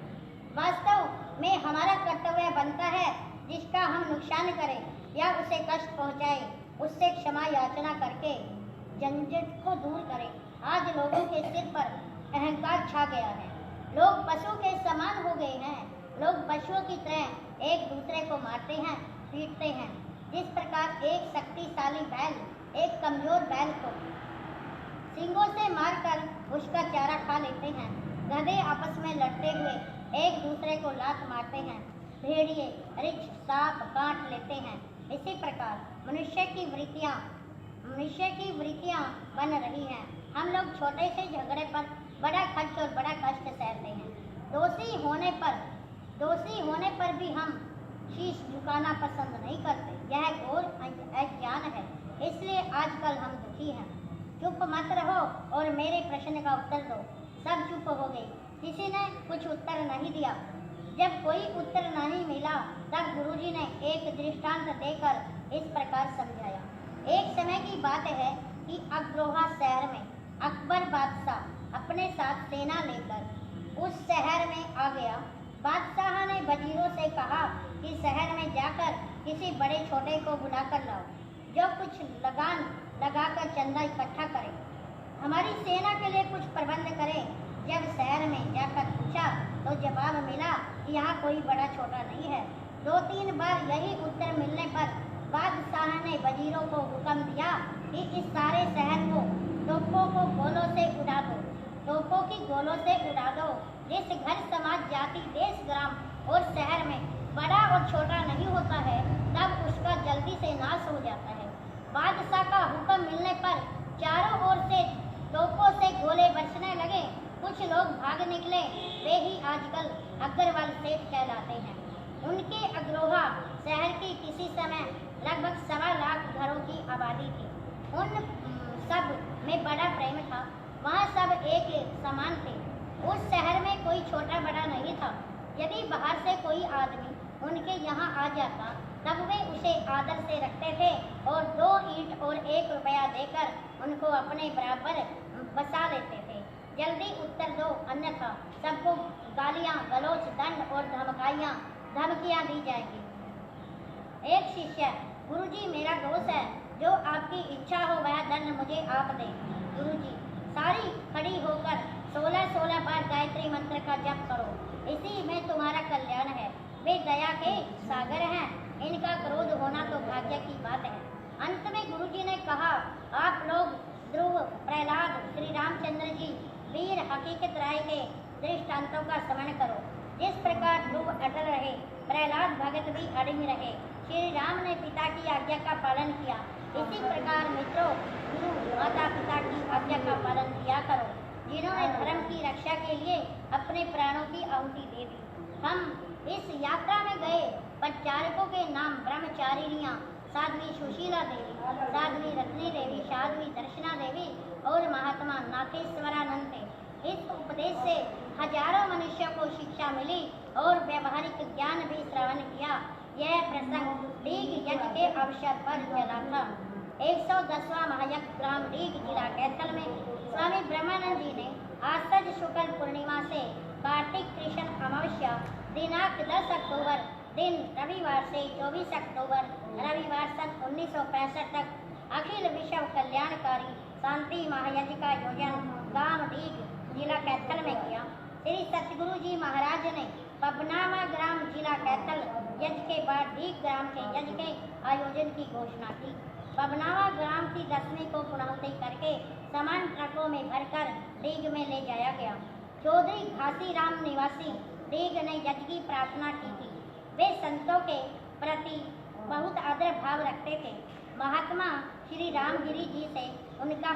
वास्तव में हमारा कर्तव्य बनता है, जिसका हम नुकसान करें या उसे कष्ट पहुँचाए उससे क्षमा याचना करके झंझट को दूर करें। आज लोगों के सिर पर अहंकार छा गया है। लोग पशु के समान हो गए हैं। लोग पशुओं की तरह एक दूसरे को मारते हैं, पीटते हैं। जिस प्रकार एक शक्तिशाली बैल एक कमजोर बैल को सींगों से मारकर उसका चारा खा लेते हैं, गधे आपस में लड़ते हुए एक दूसरे को लात मारते हैं, भेड़िए रिछ सांप काट लेते हैं, इसी प्रकार मनुष्य की वृत्तियाँ बन रही हैं। हम लोग छोटे से झगड़े पर बड़ा खर्च और बड़ा कष्ट सहते हैं। दोषी होने पर भी हम शीश झुकाना पसंद नहीं करते। यह घोर अज्ञान है। इसलिए आजकल हम दुखी हैं। चुप मत रहो और मेरे प्रश्न का उत्तर दो। सब चुप हो गए, किसी ने कुछ उत्तर नहीं दिया। जब कोई उत्तर नहीं मिला तब गुरुजी ने एक दृष्टांत देकर इस प्रकार समझाया। एक समय की बात है कि अग्रोहा शहर में अकबर बादशाह अपने साथ सेना लेकर उस शहर में आ गया। बादशाह ने वजीरों से कहा कि शहर में जाकर किसी बड़े छोटे को बुलाकर लाओ, जो कुछ लगान लगाकर चंदा इकट्ठा करे, हमारी सेना के लिए कुछ प्रबंध करे। जब शहर में जाकर पूछा तो जवाब मिला कि यहाँ कोई बड़ा छोटा नहीं है। 2-3 बार यही उत्तर मिलने पर बादशाह ने वजीरों को हुक्म दिया कि इस सारे शहर को तोपों को गोलों से उड़ा दो, तोपों की गोलों से उड़ा दो। जिस घर, समाज, जाति, देश, ग्राम और शहर में बड़ा और छोटा नहीं होता है, तब उसका जल्दी से नाश हो जाता है। बादशाह का हुक्म मिलने पर चारों ओर से तोपों से गोले बरसने लगे। कुछ लोग भाग निकले, वे ही आजकल अग्रवाल सेठ कहलाते हैं। उनके अग्रोहा शहर की किसी समय लगभग 1.25 लाख घरों की आबादी थी। उन सब में बड़ा प्रेम था। वहाँ सब एक समान थे। उस शहर में कोई छोटा बड़ा नहीं था। यदि बाहर से कोई आदमी उनके यहाँ आ जाता, तब वे उसे आदर से रखते थे और 2 ईंट और 1 रुपया देकर उनको अपने बराबर बसा लेते थे। जल्दी उत्तर दो, अन्यथा सबको गालियाँ, गलौज, दंड और धमकियाँ दी जाएगी। एक शिष्य, गुरुजी मेरा दोस्त है, जो आपकी इच्छा हो वह दंड मुझे आप दें। गुरुजी, सारी खड़ी होकर 16 बार गायत्री मंत्र का जप करो, इसी में तुम्हारा कल्याण है। वे दया के सागर हैं, इनका क्रोध होना तो भाग्य की बात है। अंत में गुरुजी ने कहा, आप लोग ध्रुव, प्रहलाद, श्री रामचंद्र जी, वीर हकीकत राय के दृष्टांतों का स्मरण करो। जिस प्रकार ध्रुव अटल रहे, प्रहलाद भगत भी अड़िग रहे, श्री राम ने पिता की आज्ञा का पालन किया, इसी प्रकार मित्रों, गुरु, माता पिता की आज्ञा का पालन किया करो, जिन्होंने धर्म की रक्षा के लिए अपने प्राणों की आहुति दे दी। हम इस यात्रा में गए परिचारकों के नाम ब्रह्मचारिणियाँ साध्वी सुशीला देवी, साध्वी रत्नी देवी, साध्वी दर्शना देवी और महात्मा नाथेश्वरानंद थे। इस उपदेश से हजारों मनुष्यों को शिक्षा मिली और व्यवहारिक ज्ञान भी श्रवण किया। यह प्रसंग डीग यज्ञ के अवसर पर चला था। 110वां महायज्ञ ग्राम डीग, जिला कैथल में स्वामी ब्रह्मानंद जी ने आश्वयुज शुक्ल पूर्णिमा से कार्तिक कृष्ण अमावस्या दिनांक 10 अक्टूबर दिन रविवार से 24 अक्टूबर रविवार सन 1965 तक अखिल विश्व कल्याणकारी शांति महायज्ञ का आयोजन गांव डीग, जिला कैथल में किया। श्री सतगुरु जी महाराज ने पबनावा ग्राम, जिला कैथल यज्ञ के बाद डीग ग्राम के यज्ञ के आयोजन की घोषणा की। पबनावा ग्राम की 10वीं को पूर्णाहुति करके सामान ट्रकों में भरकर डीग में ले जाया गया। चौधरी घासी राम निवासी डीग ने यज्ञ की प्रार्थना की थी। वे संतों के प्रति बहुत आदर भाव रखते थे। महात्मा श्री रामगिरी जी से उनका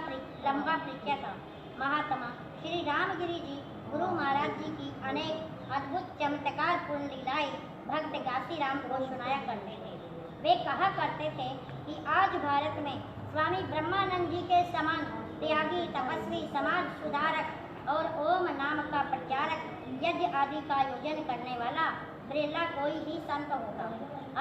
लंबा परिचय था। महात्मा श्री रामगिरी जी गुरु महाराज जी की अनेक अद्भुत चमत्कारपूर्ण लीलाएं भक्त घासीराम को सुनाया करते थे। वे कहा करते थे कि आज भारत में स्वामी ब्रह्मानंद जी के समान त्यागी, तपस्वी, समाज सुधारक और ओम नाम का प्रचारक, यज्ञ आदि का आयोजन करने वाला बिरला कोई ही संत होगा।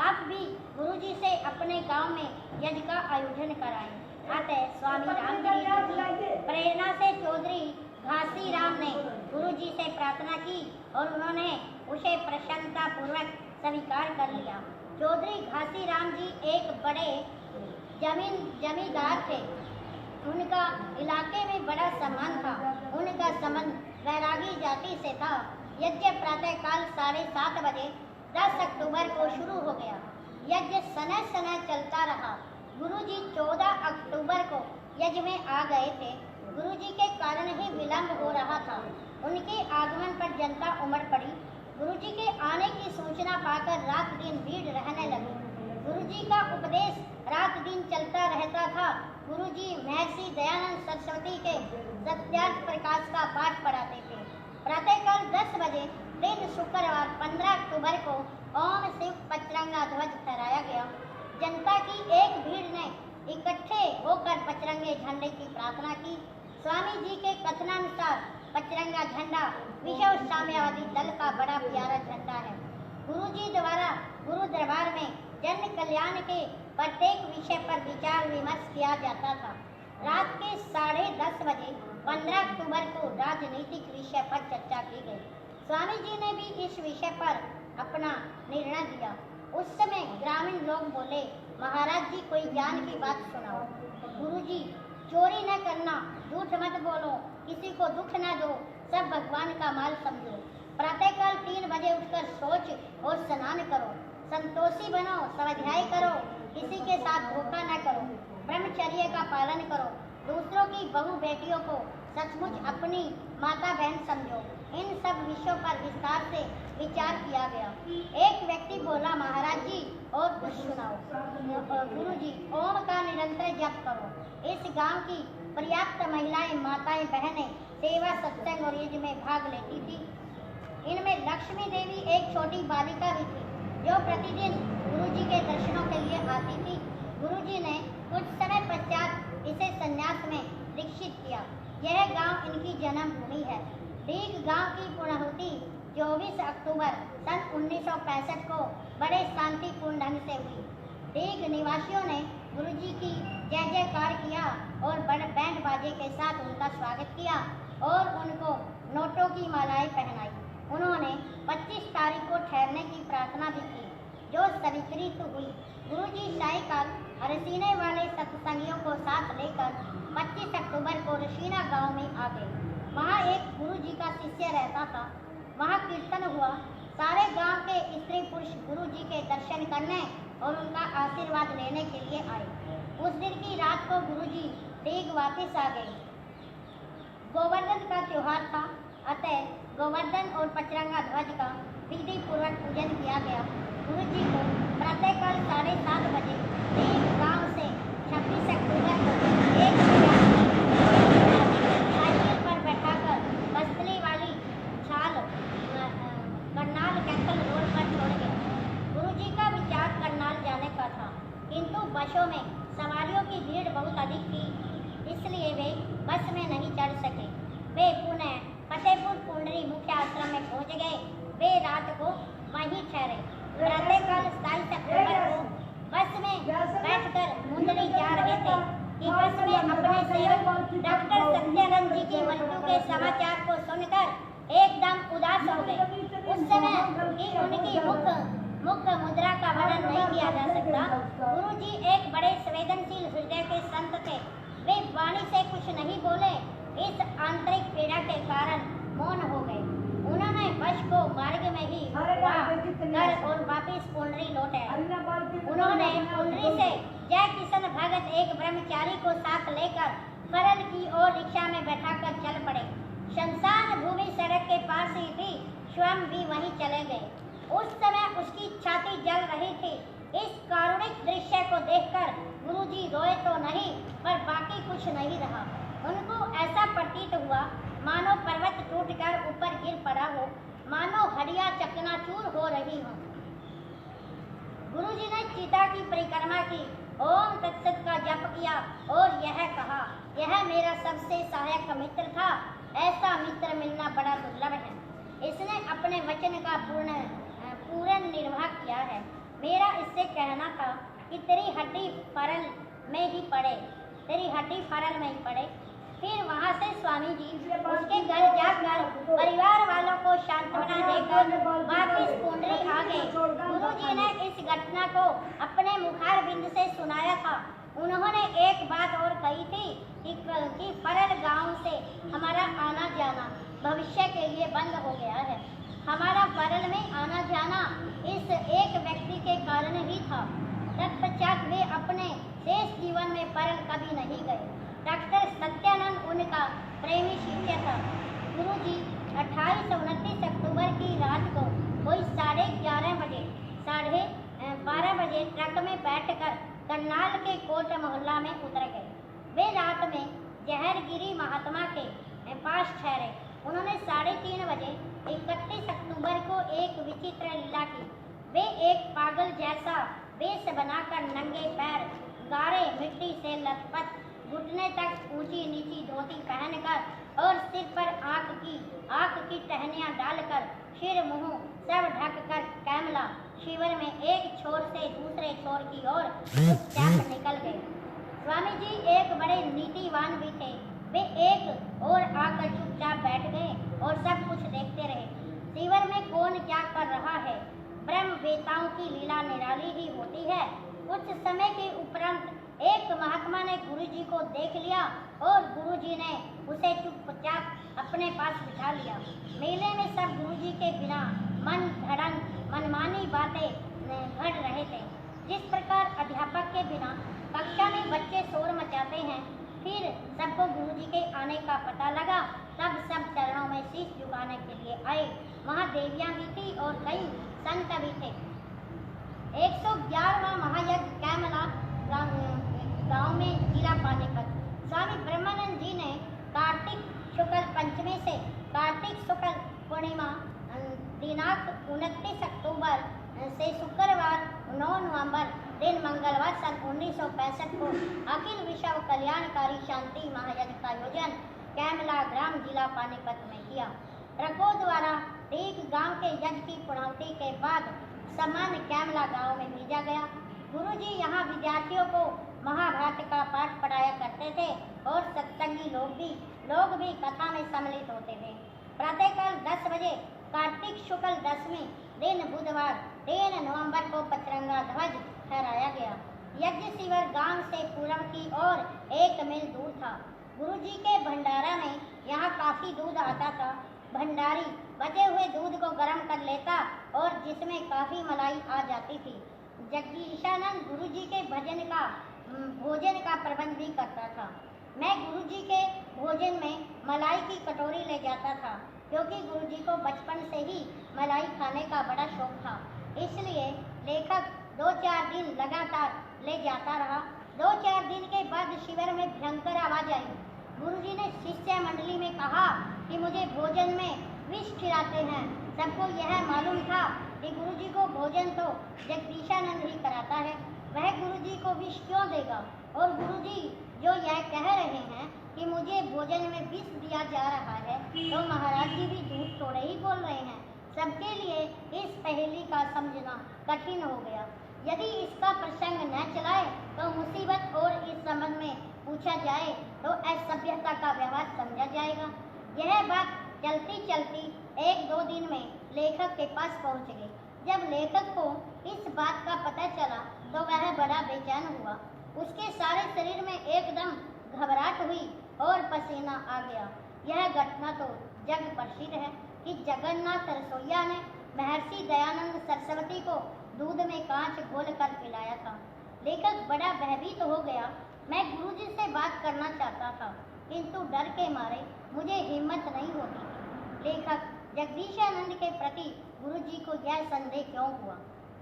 आप भी गुरुजी से अपने गांव में यज्ञ का आयोजन कराएं। अतः स्वामी रामगिरी जी की प्रेरणा से चौधरी घासीराम ने गुरुजी से प्रार्थना की और उन्होंने उसे प्रसन्नता पूर्वक स्वीकार कर लिया। चौधरी घासीराम जी एक बड़े जमींदार थे। उनका इलाके में बड़ा सम्मान था। उनका संबंध वैरागी जाति से था। यज्ञ प्रातःकाल 7:30 बजे 10 अक्टूबर को शुरू हो गया। यज्ञ सनह चलता रहा। गुरुजी 14 अक्टूबर को यज्ञ में आ गए थे। गुरुजी के कारण ही विलंब हो रहा था। उनके आगमन पर जनता उमड़ पड़ी। गुरुजी के आने की सूचना पाकर रात दिन भीड़ रहने लगी। गुरुजी का उपदेश रात दिन चलता रहता था। गुरुजी महर्षि दयानंद सरस्वती के सत्यार्थ प्रकाश का पाठ पढ़ाते थे। प्रातःकाल 10 बजे दिन शुक्रवार 15 अक्टूबर को ओम शिव पचरंगा ध्वज फहराया गया। जनता की एक भीड़ ने इकट्ठे होकर पचरंगे झंडे की प्रार्थना की। स्वामी जी के कथनानुसार पचरंगा झंडा विश्व साम्यवादी दल का बड़ा प्यारा झंडा है। गुरुजी द्वारा गुरु दरबार में जन कल्याण के प्रत्येक विषय पर विचार विमर्श किया जाता था। रात के 10:30 बजे 15 अक्टूबर को राजनीतिक विषय पर चर्चा की गई। स्वामी जी ने भी इस विषय पर अपना निर्णय दिया। उस समय ग्रामीण लोग बोले, महाराज जी कोई ज्ञान की बात सुनाओ। गुरुजी, चोरी न करना, झूठ मत बोलो, किसी को दुख न दो, सब भगवान का माल समझो। प्रातःकाल 3 बजे उठकर सोच और स्नान करो, संतोषी बनो, स्वाध्याय करो, किसी के साथ धोखा न करो, ब्रह्मचर्य का पालन करो, दूसरों की बहू बेटियों को सचमुच अपनी माता बहन समझो। इन सब विषयों पर विस्तार से विचार किया गया। एक व्यक्ति बोला, महाराज जी और कुछ सुनाओ। गुरु जी, ओम का निरंतर जप करो। इस गांव की पर्याप्त महिलाएं, माताएं, बहनें सेवा, सत्संग और यज्ञ में भाग लेती थी। इनमें लक्ष्मी देवी एक छोटी बालिका भी थी जो प्रतिदिन गुरुजी के दर्शनों के लिए आती थी। गुरुजी ने कुछ समय पश्चात इसे संन्यास में दीक्षित किया। यह गांव इनकी जन्मभूमि है। डीग गांव की पूर्णाहुति 24 अक्टूबर सन 1965 को बड़े शांतिपूर्ण ढंग से हुई। डीग निवासियों ने गुरुजी की जय जयकार किया और बड़े बैंड बाजे के साथ उनका स्वागत किया और उनको नोटों की मालाएं पहनाई। उन्होंने 25 तारीख को ठहरने की प्रार्थना भी की, जो स्वीकृत हुई। गुरुजी सायकाल अरसीने वाले सत्संगियों को साथ लेकर 25 अक्टूबर को रशीना गांव में आ गए। वहां एक गुरुजी का शिष्य रहता था। वहां कीर्तन हुआ। सारे गांव के स्त्री पुरुष गुरुजी के दर्शन करने और उनका आशीर्वाद लेने के लिए आए। उस दिन की रात को गुरुजी डीग वापस आ गए। गोवर्धन का त्योहार था, अतः गोवर्धन और पचरंगा ध्वज का विधि पूर्वक पूजन किया गया। गुरुजी को प्रातःकाल 7:30 बजे डीग गांव से 26 अक्टूबर को एक साइकिल पर बैठाकर बस्तली वाली छाल करनाल कैंटल रोड पर छोड़ गया। गुरुजी का विचार करनाल जाने का था, किंतु बसों में सवारियों की भीड़ बहुत अधिक थी, इसलिए वे बस में नहीं चढ़ सके। वे पुनः फतेहपुर पुंडरी मुख्य आश्रम में पहुंच गए। वे रात को वहीं ठहरे। प्रातःकाल 27 अक्टूबर को बस में बैठकर मुंदरी जा रहे थे कि बस में अपने सेवक डॉक्टर सत्यानंद जी की मृत्यु के समाचार को सुनकर एकदम उदास हो गए। उस समय की उनकी मुख मुद्रा का वर्णन नहीं किया जा सकता। गुरुजी एक बड़े संवेदनशील हृदय के संत थे। वे वाणी से कुछ नहीं बोले। इस आंतरिक पीड़ा के कारण मौन हो गए। उन्होंने बस को मार्ग में ही घर और वापिस पुंडरी लौटे। उन्होंने पुंडरी से जय किशन भगत एक ब्रह्मचारी को साथ लेकर फरल की ओर रिक्शा में बैठाकर चल पड़े। शमशान भूमि सड़क के पास ही थी। स्वयं भी वहीं चले गए। उस समय उसकी छाती जल रही थी। इस कारुणिक दृश्य को देखकर गुरुजी रोए तो नहीं, पर बाकी कुछ नहीं रहा। उनको ऐसा प्रतीत हुआ मानो पर्वत टूटकर ऊपर गिर पड़ा हो, मानो हड्डियां चकनाचूर हो रही हों। गुरुजी ने चिता की परिक्रमा की, ओम तत्सत का जप किया और यह कहा, यह मेरा सबसे सहायक मित्र था। ऐसा मित्र मिलना बड़ा दुर्लभ है। इसने अपने वचन का पूर्ण निर्वाह किया है। मेरा इससे कहना था कि तेरी हड्डी फरल में ही पड़े। फिर वहां से स्वामी जी उसके घर जाकर परिवार वालों को सांत्वना देकर वापिस पुंडरी आ गए। गुरुजी ने इस घटना को अपने मुखारबिंद से सुनाया था। उन्होंने एक बात और कही थी कि फरल गांव से हमारा आना जाना भविष्य के लिए बंद हो गया है। हमारा फरल में आना जाना इस एक व्यक्ति के कारण ही था। तत्पश्चात वे अपने शेष जीवन में फरल कभी नहीं गए। डॉक्टर सत्यानंद उनका प्रेमी शिष्य था। गुरुजी 28-29 अक्टूबर की रात को कोई 11:30 बजे ट्रक में बैठकर करनाल के कोट मोहल्ला में उतर गए। वे रात में जहरगिरी महात्मा के पास ठहरे। उन्होंने 3:30 बजे 31 अक्टूबर को एक विचित्र लीला की। वे एक पागल जैसा वेश बनाकर नंगे पैर, गाढ़े मिट्टी से लथपथ, घुटने तक ऊंची नीची धोती पहनकर और सिर पर आँख की टहनियाँ डालकर सिर मुंह सब ढककर कैमला शिविर में एक छोर से दूसरे छोर की ओर चुपचाप निकल गए। स्वामी जी एक बड़े नीतिवान भी थे। वे एक और आकर चुपचाप बैठ गए और सब कुछ देखते रहे। शिविर में कौन क्या कर रहा है। ब्रह्म वेताओं की लीला निराली ही होती है। कुछ समय के उपरांत एक महात्मा ने गुरुजी को देख लिया और गुरुजी ने उसे चुपचाप अपने पास बिठा लिया। मेले में सब गुरुजी के बिना मनमानी बातें घट रहे थे। जिस प्रकार अध्यापक के बिना कक्षा में बच्चे शोर मचाते हैं, फिर सबको गुरुजी के आने का पता लगा, तब सब चरणों में शीश झुकाने के लिए आए। वहाँ देवियाँ भी थी और कई संत भी थे। 111वां महायज्ञ कैमला गांव में जिला पानीपत। स्वामी ब्रह्मानंद जी ने कार्तिक शुक्ल पंचमी से कार्तिक शुक्ल पूर्णिमा दिनांक 29 अक्टूबर से शुक्रवार 9 नवंबर दिन मंगलवार सन 1965 को अखिल विश्व कल्याणकारी शांति महायज्ञ का आयोजन कैमला ग्राम जिला पानीपत में किया। ट्रकों द्वारा एक गांव के यज्ञ की पूर्णाहुति के बाद सामान्य कैमला गांव में भेजा गया। गुरुजी यहाँ विद्यार्थियों को महाभारत का पाठ पढ़ाया करते थे और सत्संगी लोग भी कथा में सम्मिलित होते थे। प्रातःकाल 10 बजे कार्तिक शुक्ल दशमी दिन बुधवार 3 नवंबर को पचरंगा ध्वज फहराया गया। यज्ञ शिविर गांव से पूर्व की ओर 1 मील दूर था। गुरुजी के भंडारा में यहाँ काफी दूध आता था। भंडारी बचे हुए दूध को गर्म कर लेता और जिसमें काफी मलाई आ जाती थी। जगदीशानंद गुरुजी के भोजन का प्रबंध भी करता था। मैं गुरुजी के भोजन में मलाई की कटोरी ले जाता था, क्योंकि गुरुजी को बचपन से ही मलाई खाने का बड़ा शौक था। इसलिए लेखक 2-4 दिन लगातार ले जाता रहा। 2-4 दिन के बाद शिविर में भयंकर आवाज आई। गुरुजी ने शिष्य मंडली में कहा कि मुझे भोजन में विष खिलाते हैं। सबको यह मालूम था कि गुरुजी को भोजन तो जगदीशानंद ही कराता है, वह गुरुजी को विष क्यों देगा। और गुरुजी जो यह कह रहे हैं कि मुझे भोजन में विष दिया जा रहा है, तो महाराज जी भी झूठ थोड़े ही बोल रहे हैं। सबके लिए इस पहेली का समझना कठिन हो गया। यदि इसका प्रसंग न चलाए तो मुसीबत, और इस संबंध में पूछा जाए तो असभ्यता का व्यवहार समझा जाएगा। यह बात चलती चलती 1-2 दिन में लेखक के पास पहुंच गई। जब लेखक को इस बात का पता चला तो वह बड़ा बेचैन हुआ। उसके सारे शरीर में एकदम घबराहट हुई और पसीना आ गया। यह घटना तो जग प्रसिद्ध है कि जगन्नाथ रसोइया ने महर्षि दयानंद सरस्वती को दूध में कांच घोलकर पिलाया था। लेखक बड़ा भयभीत हो गया। मैं गुरुजी से बात करना चाहता था, किंतु डर के मारे मुझे हिम्मत नहीं होती थी। लेखक जगदीशानंद के प्रति गुरुजी को यह संदेह क्यों हुआ।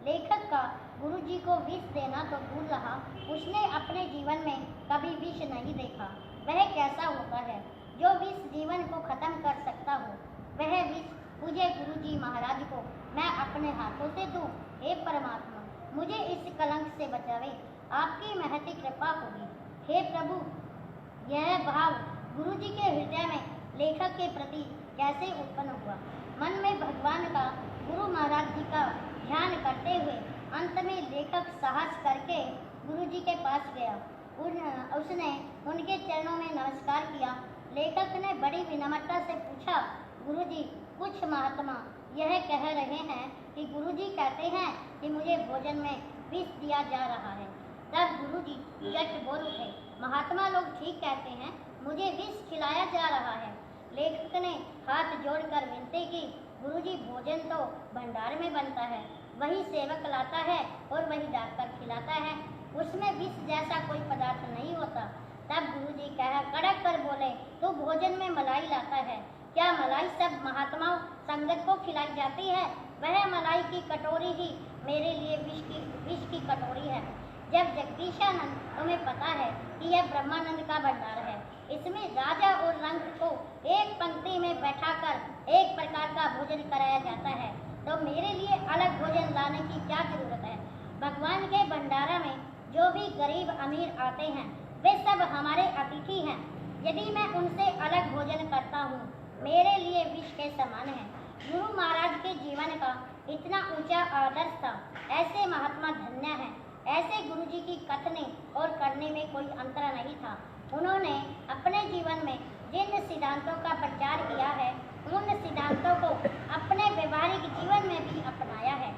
लेखक का गुरुजी को विष देना तो दूर रहा, उसने अपने जीवन में कभी विष नहीं देखा। वह कैसा होता है जो विष जीवन को खत्म कर सकता हो। वह विष मुझे गुरुजी महाराज को मैं अपने हाथों से दूं। हे परमात्मा, मुझे इस कलंक से बचावे, आपकी महती कृपा होगी। हे प्रभु, यह भाव गुरुजी के हृदय में लेखक के प्रति कैसे उत्पन्न हुआ। मन में भगवान का, गुरु महाराज जी का ध्यान करते हुए अंत में लेखक साहस करके गुरुजी के पास गया। उसने उनके चरणों में नमस्कार किया। लेखक ने बड़ी विनम्रता से पूछा, गुरुजी, कुछ महात्मा यह कह रहे हैं कि गुरुजी कहते हैं कि मुझे भोजन में विष दिया जा रहा है। तब गुरुजी झट बोल उठे, महात्मा लोग ठीक कहते हैं, मुझे विष खिलाया जा रहा है। लेखक ने हाथ जोड़कर विनती की, गुरुजी, भोजन तो भंडार में बनता है, वही सेवक लाता है और वही डालकर खिलाता है, उसमें विष जैसा कोई पदार्थ नहीं होता। तब गुरुजी कड़क कर बोले, तू भोजन में मलाई लाता है, क्या मलाई सब महात्माओं संगत को खिलाई जाती है? वह मलाई की कटोरी ही मेरे लिए विष की कटोरी है। जब जगदीशानंद, तुम्हें पता है कि यह ब्रह्मानंद का भंडार है, इसमें राजा और रंक को एक पंक्ति में बैठाकर एक प्रकार का भोजन कराया जाता है, तो मेरे लिए अलग भोजन लाने की क्या जरूरत है? भगवान के भंडारा में जो भी गरीब अमीर आते हैं वे सब हमारे अतिथि हैं। यदि मैं उनसे अलग भोजन करता हूँ, मेरे लिए विष के समान है। गुरु महाराज के जीवन का इतना ऊंचा आदर्श था। ऐसे महात्मा धन्य हैं। ऐसे गुरुजी की कथने और करने में कोई अंतर नहीं था। उन्होंने अपने जीवन में जिन सिद्धांतों का प्रचार किया है, उन सिद्धांतों को अपने व्यवहारिक जीवन में भी अपनाया है।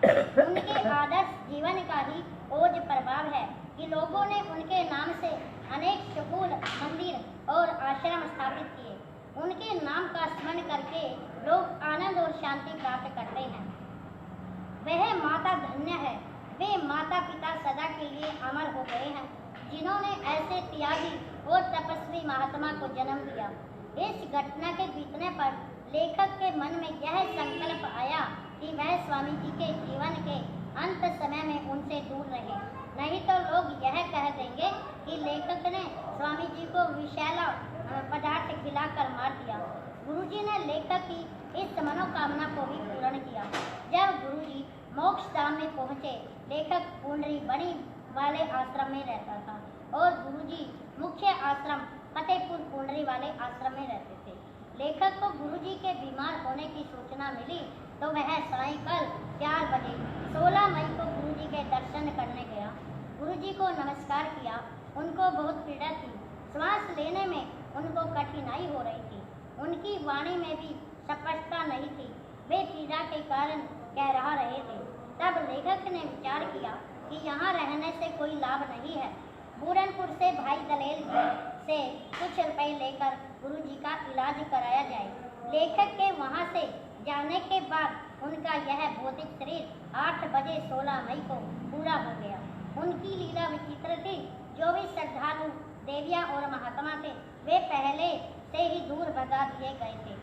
उनके आदर्श जीवन का ही ओज प्रभाव है कि लोगों ने उनके नाम से अनेक स्कूल, मंदिर और आश्रम स्थापित किए। उनके नाम का स्मरण करके लोग आनंद और शांति प्राप्त करते हैं। वह माता धन्य है। वे माता पिता सदा के लिए अमर हो गए हैं, जिन्होंने ऐसे त्यागी और तपस्वी महात्मा को जन्म दिया। इस घटना के बीतने पर लेखक के मन में यह संकल्प आया कि वह स्वामी जी के जीवन के अंत समय में उनसे दूर रहे, नहीं तो लोग यह कह देंगे कि लेखक ने स्वामी जी को विषैला पदार्थ खिलाकर मार दिया। गुरुजी ने लेखक की इस मनोकामना को भी पूर्ण किया। जब गुरुजी मोक्ष धाम में पहुंचे, लेखक पुंडरी बड़ी वाले आश्रम में रहता था और गुरुजी मुख्य आश्रम फतेहपुर पुंडरी वाले आश्रम में रहते थे। लेखक को गुरुजी के बीमार होने की सूचना मिली तो वह सायंकाल 4 बजे 16 मई को गुरुजी के दर्शन करने गया। गुरुजी को नमस्कार किया। उनको बहुत पीड़ा थी, श्वास लेने में उनको कठिनाई हो रही थी, उनकी वाणी में भी स्पष्टता नहीं थी, वे पीड़ा के कारण कह रहे थे। तब लेखक ने विचार किया कि यहाँ रहने से कोई लाभ नहीं है, पूरनपुर से भाई दलेल जी से कुछ रुपए लेकर गुरुजी का इलाज कराया जाए। लेखक के वहाँ से जाने के बाद उनका यह भौतिक शरीर 8 बजे 16 मई को पूरा हो गया। उनकी लीला विचित्र थी। जो भी श्रद्धालु देवियाँ और महात्मा थे, वे पहले से ही दूर भगा दिए गए थे।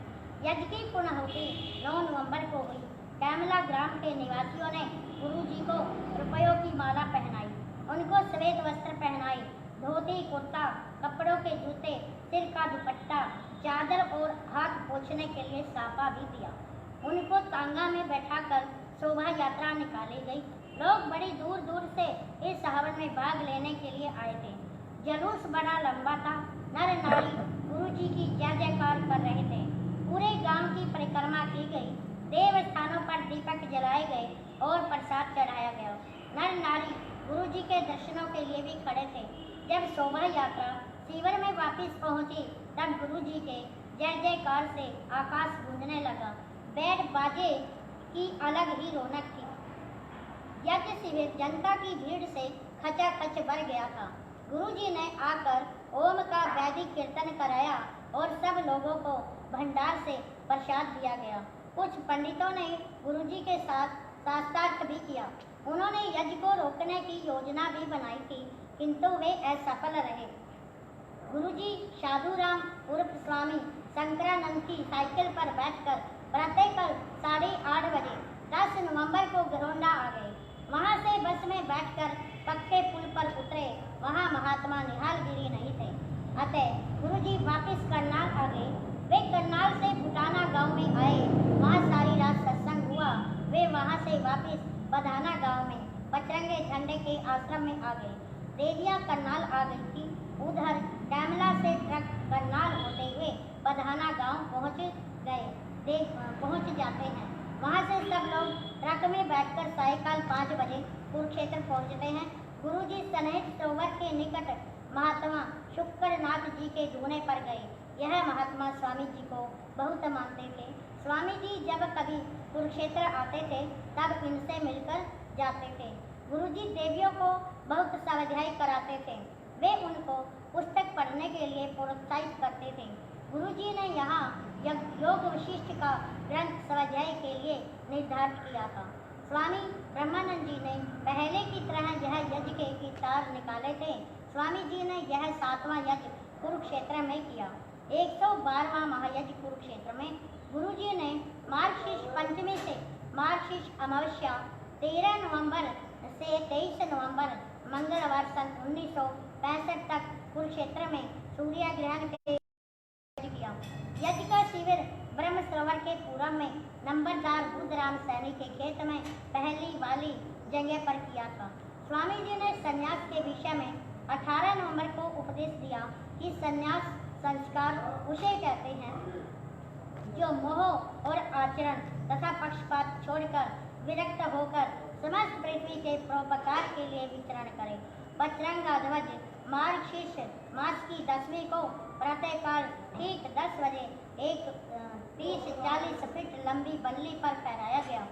यज्ञ की पूर्णाहुति 9 नवंबर को हुई। कैमला ग्राम के निवासियों ने गुरुजी को रुपयों की माला पहनाई, उनको श्वेत वस्त्र पहनाए, धोती कुर्ता, कपड़ों के जूते, सिर का दुपट्टा, चादर और हाथ पोंछने के लिए साफा भी दिया। उनको तांगा में बैठाकर शोभा यात्रा निकाली गई। लोग बड़ी दूर दूर से इस हवन में भाग लेने के लिए आए थे। जुलूस बड़ा लंबा था। नर नारी गुरुजी की जय जयकार कर रहे थे। पूरे गांव की परिक्रमा की गई। देव स्थानों पर दीपक जलाए गए और प्रसाद चढ़ाया गया। नर नारी गुरुजी के दर्शनों के लिए भी खड़े थे। जब शोभा यात्रा शिविर में वापस पहुंची, तब गुरुजी के जय जयकार से आकाश गूंजने लगा। बैंड बाजे की अलग ही रौनक थी। यज्ञ शिविर जनता की भीड़ से खचाखच भर गया था। गुरुजी ने आकर ओम का वैदिक कीर्तन कराया और सब लोगों को भंडार से प्रसाद दिया गया। कुछ पंडितों ने गुरुजी के साथ शास्त्रार्थ भी किया। उन्होंने यज्ञ को रोकने की योजना भी बनाई थी, किंतु वे असफल रहे। गुरुजी साधुराम उर्फ स्वामी शंकरानंद की साइकिल पर बैठकर प्रातःकाल 8:30 बजे 10 नवंबर को गरोंडा आ गए। वहां से बस में बैठकर पक्के पुल पर उतरे। वहां महात्मा निहालगिरी नहीं थे, अतः गुरुजी वापस करनाल आ गए। वे करनाल से भुटाना गांव में आए। वहां सारी रात सत्संग हुआ। वे वहां से वापस बधाना गांव में पचरंगे झंडे के आश्रम में आ गए। देवियां करनाल आ गई थी। उधर कैमला से ट्रक करनाल होते हुए बधाना गांव पहुंच जाते हैं। वहां से सब लोग ट्रक में बैठकर सायंकाल 5 बजे कुरुक्षेत्र पहुंचते हैं। गुरुजी सनेत सरोवर के निकट महात्मा शुक्रनाथ जी के ढूंढने पर गए। यह महात्मा स्वामी जी को बहुत मानते थे। स्वामी जी जब कभी कुरुक्षेत्र आते थे, तब इनसे मिलकर जाते थे। गुरुजी देवियों को बहुत स्वाध्याय कराते थे। वे उनको पुस्तक पढ़ने के लिए प्रोत्साहित करते थे। गुरुजी ने यहाँ योग वशिष्ठ का ग्रंथ स्वाध्याय के लिए निर्धारित किया था। स्वामी ब्रह्मानंद जी ने पहले की तरह यह यज्ञ के विचार निकाले थे। स्वामी जी ने यह 7वां यज्ञ कुरुक्षेत्र में किया। 112वां महायज्ञ कुरुक्षेत्र में गुरुजी ने मार्गशीर्ष पंचमी से मार्गशीर्ष अमावस्या 13 नवंबर से 23 नवंबर मंगलवार सन 1965 तक कुरुक्षेत्र में सूर्य ग्रहण के किया। यज्ञ का शिविर ब्रह्म सरोवर के पूरब में नंबरदार बुद्धराम सैनी के खेत में पहली वाली जगह पर किया था। स्वामी जी ने संन्यास के विषय में 18 नवंबर को उपदेश दिया कि संन्यास संस्कार उसे कहते हैं जो मोह और आचरण तथा पक्षपात छोड़कर विरक्त होकर समस्त पृथ्वी के परोपकार के लिए विचरण करे। पचरंगा ध्वज मार्गशीर्ष मास की 10वीं को प्रातःकाल ठीक 10 बजे एक 30-40 फीट लंबी बल्ली पर फहराया गया।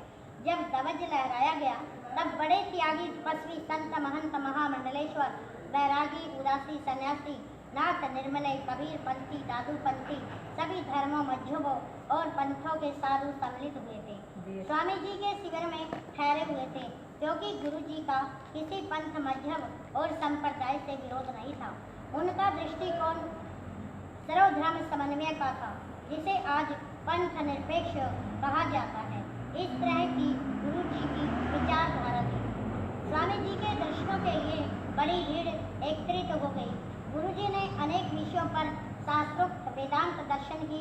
जब ध्वज लहराया गया, तब बड़े त्यागी तपस्वी संत महंत महामंडलेश्वर बैरागी उदासी सन्यासी नाथ निर्मले कबीर पंथी दादू पंथी सभी धर्मों मजहबों और पंथों के साधु सम्मिलित हुए थे। स्वामी जी के शिविर में ठहरे हुए थे, क्योंकि गुरु जी का किसी पंथ मजहब और संप्रदाय से विरोध नहीं था। उनका दृष्टिकोण सर्वधर्म समन्वय का था, जिसे आज पंथ निरपेक्ष कहा जाता है। इस तरह की गुरु जी की विचारधारा थी। स्वामी जी के दर्शनों के लिए बड़ी भीड़ एकत्रित हो गई। गुरु जी ने अनेक विषयों पर शास्त्रोक्त वेदांत दर्शन की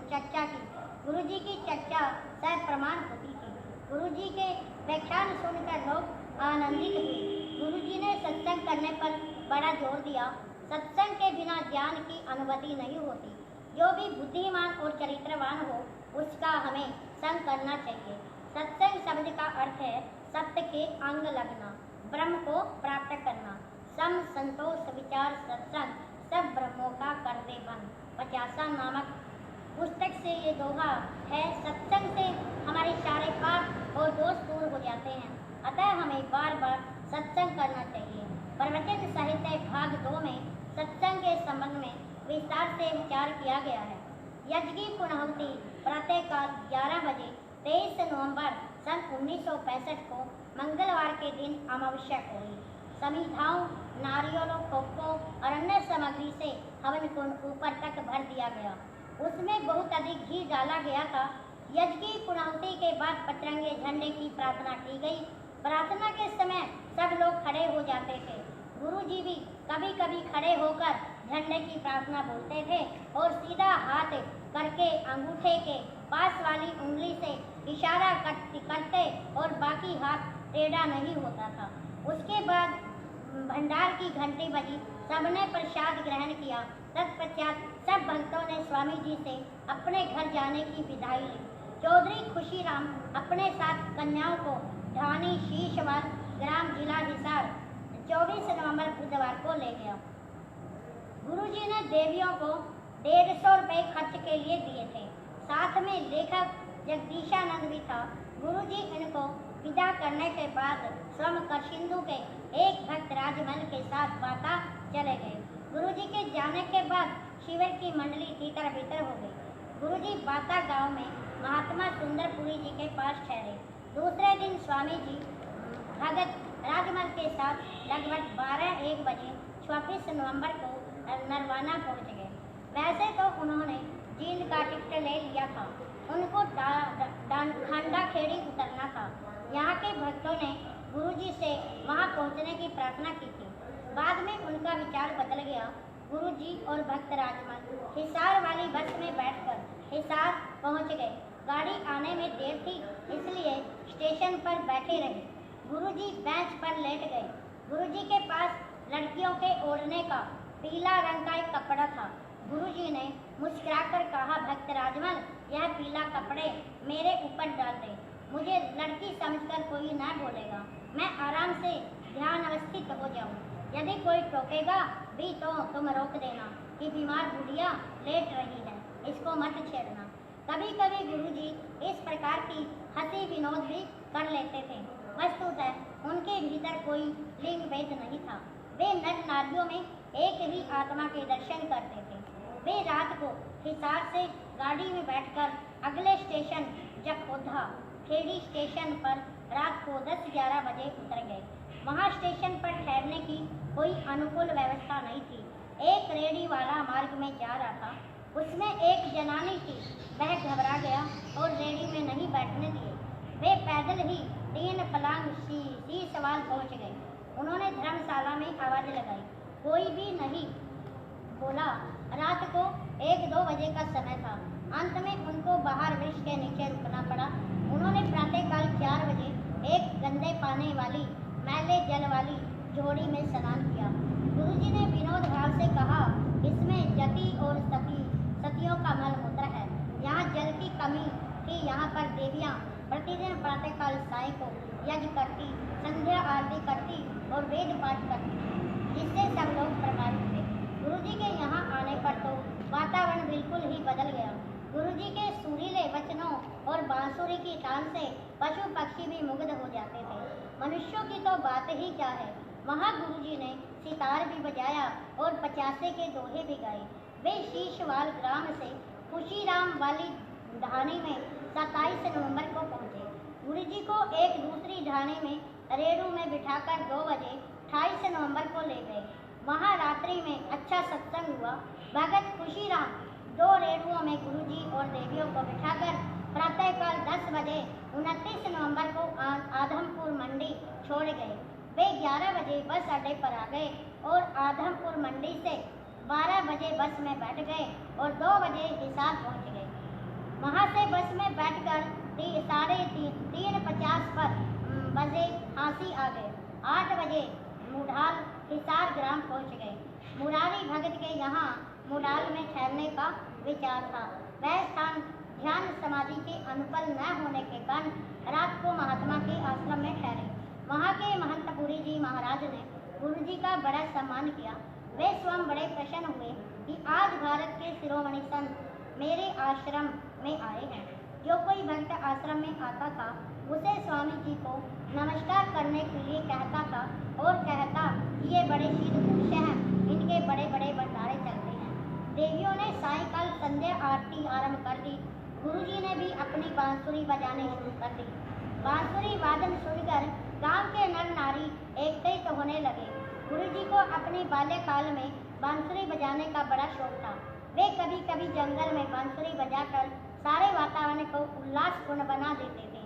चर्चा की। गुरु जी की चर्चा सह प्रमाण होती थी। गुरु जी के व्याख्यान सुनकर लोग आनंदित हुए। गुरु जी ने सत्संग करने पर बड़ा जोर दिया। सत्संग के बिना ज्ञान की अनुभूति नहीं होती। जो भी बुद्धिमान और चरित्रवान हो, उसका हमें संग करना चाहिए। सत्संग शब्द का अर्थ है सत्य के अंग लगना, ब्रह्म को प्राप्त करना। सम संतोष विचार सत्संग सब ब्रह्मों का कर दे बन। 50 नामक पुस्तक से ये दोहा है। सत्संग से हमारे सारे पाप और दोष दूर हो जाते हैं। अतः हमें बार बार सत्संग करना चाहिए। प्रवचन साहित्य भाग 2 में सत्संग के संबंध में विस्तार से विचार किया गया है। यज्ञ की पूर्णाहुति प्रातःकाल 11 बजे 23 नवंबर सन 1965 को मंगलवार के दिन अमावस्या को हुई। समिधाओं, नारियलों, कोको और अन्य सामग्री से हवन कुंड ऊपर तक भर दिया गया। उसमें बहुत अधिक घी डाला गया था। यज्ञ की पूर्णाहुति के बाद पचरंगे झंडे की प्रार्थना की गई। प्रार्थना के समय सब लोग खड़े हो जाते थे। गुरु जी भी कभी कभी खड़े होकर झंडे की प्रार्थना बोलते थे और सीधा हाथ करके अंगूठे के पास वाली उंगली से इशारा करते और बाकी हाथ टेढ़ा नहीं होता था। उसके बाद भंडार की घंटी बजी। सबने प्रसाद ग्रहण किया। तत्पश्चात सब भक्तों ने स्वामी जी से अपने घर जाने की विदाई ली। चौधरी खुशीराम अपने साथ कन्याओं को ढानी शीशवाल ग्राम जिला हिसार 24 नवंबर बुधवार को ले गया। गुरुजी ने देवियों को 150 रुपये खर्च के लिए दिए थे। साथ में लेखक जगदीशानंद भी था। गुरुजी इनको विदा करने के बाद स्वयं करसिंधु के एक भक्त राजमल के साथ बाता चले गए। गुरुजी के जाने के बाद शिविर की मंडली तीतर भीतर हो गई। गुरुजी बाता गांव में महात्मा सुंदरपुरी जी के पास ठहरे। दूसरे दिन स्वामी जी भगत राजमल के साथ लगभग 12-1 बजे 24 नवंबर को नरवाना पहुंच गए। वैसे तो उन्होंने जींद का टिकट ले लिया था। उनको खांडा खेड़ी उतरना था। यहाँ के भक्तों ने गुरुजी से वहाँ पहुँचने की प्रार्थना की थी। बाद में उनका विचार बदल गया। गुरुजी और भक्त राजमल हिसार वाली बस में बैठकर हिसार पहुँच गए। गाड़ी आने में देर थी, इसलिए स्टेशन पर बैठे रहे। गुरुजी बेंच पर लेट गए। गुरुजी के पास लड़कियों के ओढ़ने का पीला रंग का एक कपड़ा था। गुरुजी ने मुस्कुराकर कहा, भक्त राजमल, यह पीला कपड़े मेरे ऊपर डाल दे। मुझे लड़की समझकर कोई न बोलेगा। मैं आराम से ध्यान अवस्थित हो जाऊं। यदि कोई टोकेगा भी तो तुम रोक देना कि बीमार बुढ़िया लेट रही है, इसको मत छेड़ना। कभी कभी गुरुजी इस प्रकार की हंसी विनोद भी कर लेते थे। वस्तुतः उनके भीतर कोई लिंग भेद नहीं था। वे नर नारियों में एक ही आत्मा के दर्शन करते थे। वे रात को हिसार से गाड़ी में बैठकर अगले स्टेशन जखोधा खेड़ी स्टेशन पर रात को 10-11 बजे उतर गए। वहाँ स्टेशन पर ठहरने की कोई अनुकूल व्यवस्था नहीं थी। एक रेडी वाला मार्ग में जा रहा था। उसमें एक जनानी थी। वह घबरा गया और रेडी में नहीं बैठने दिए। वे पैदल ही 3 पलांग सवाल पहुँच गए। उन्होंने धर्मशाला में आवाज़ लगाई, कोई भी नहीं बोला। रात को 1-2 बजे का समय था। अंत में उनको बाहर वृक्ष के नीचे रुकना पड़ा। उन्होंने प्रातःकाल 4 बजे एक गंदे पानी वाली मैले जल वाली जोड़ी में स्नान किया। गुरुजी ने विनोद भाव से कहा, इसमें जति और सतियों का मलमूत्र है। यहाँ जल की कमी थी। यहाँ पर देवियाँ प्रतिदिन प्रातःकाल साय को यज्ञ करती, संध्या आरती करती और वेद पाठ करती, जिससे सब लोग प्रभावित थे। गुरुजी के यहाँ आने पर तो वातावरण बिल्कुल ही बदल गया। गुरुजी के सुरीले वचनों और बांसुरी की तान से पशु पक्षी भी मुग्ध हो जाते थे। मनुष्यों की तो बात ही क्या है। वहाँ गुरुजी ने सितार भी बजाया और 50 के दोहे भी गाए। वे शीशवाल ग्राम से खुशीराम वाली ढाणी में 27 नवंबर को पहुँचे। गुरुजी को एक दूसरी ढाणी में रेड़ू में बिठाकर 2 बजे 28 नवंबर को ले गए। वहाँ रात्रि में अच्छा सत्संग हुआ। भगत खुशीराम 2 रेड़ुओं में गुरुजी और देवियों को बिठाकर प्रातःकाल 10 बजे 29 नवंबर को आधमपुर मंडी छोड़ गए। वे 11 बजे बस अड्डे पर आ गए और आधमपुर मंडी से 12 बजे बस में बैठ गए और 2 बजे हिसार पहुंच गए। वहां से बस में बैठकर 3:50 पर बजे हांसी आ गए। 8 बजे मुढाल हिसार ग्राम पहुंच गए। मुरारी भगत के यहाँ मुढाल में ठहरने का विचार था। वह स्थान ध्यान समाधि के अनुकूल न होने के कारण रात को महात्मा के आश्रम में ठहरे। वहाँ के महंतपुरी जी महाराज ने गुरु जी का बड़ा सम्मान किया। वे स्वयं बड़े प्रसन्न हुए कि आज भारत के शिरोमणि संत मेरे आश्रम में आए हैं। जो कोई भक्त आश्रम में आता था उसे स्वामी जी को नमस्कार करने के लिए कहता था और कहता कि ये बड़े सिद्ध पुरुष हैं, इनके बड़े बड़े भंडारे चलते हैं। देवियों ने सायंकाल संध्या आरती आरंभ कर दी। गुरुजी ने भी अपनी बांसुरी बजाने शुरू कर दी। बांसुरी वादन सुनकर गांव के नर नारी एकत्रित होने लगे। गुरुजी को अपने बाल्यकाल में बांसुरी बजाने का बड़ा शौक था। वे कभी कभी जंगल में बांसुरी बजाकर सारे वातावरण को उल्लासपूर्ण बना देते थे।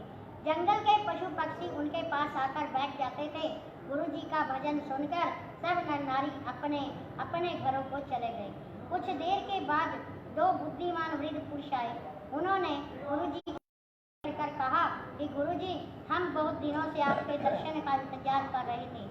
जंगल के पशु पक्षी उनके पास आकर बैठ जाते थे। गुरुजी का भजन सुनकर सब नर नारी अपने अपने घरों को चले गए। कुछ देर के बाद 2 बुद्धिमान वृद्ध पुरुष आए। उन्होंने गुरुजी को कर कहा कि गुरुजी, हम बहुत दिनों से आपके दर्शन का इंतजार कर रहे थे।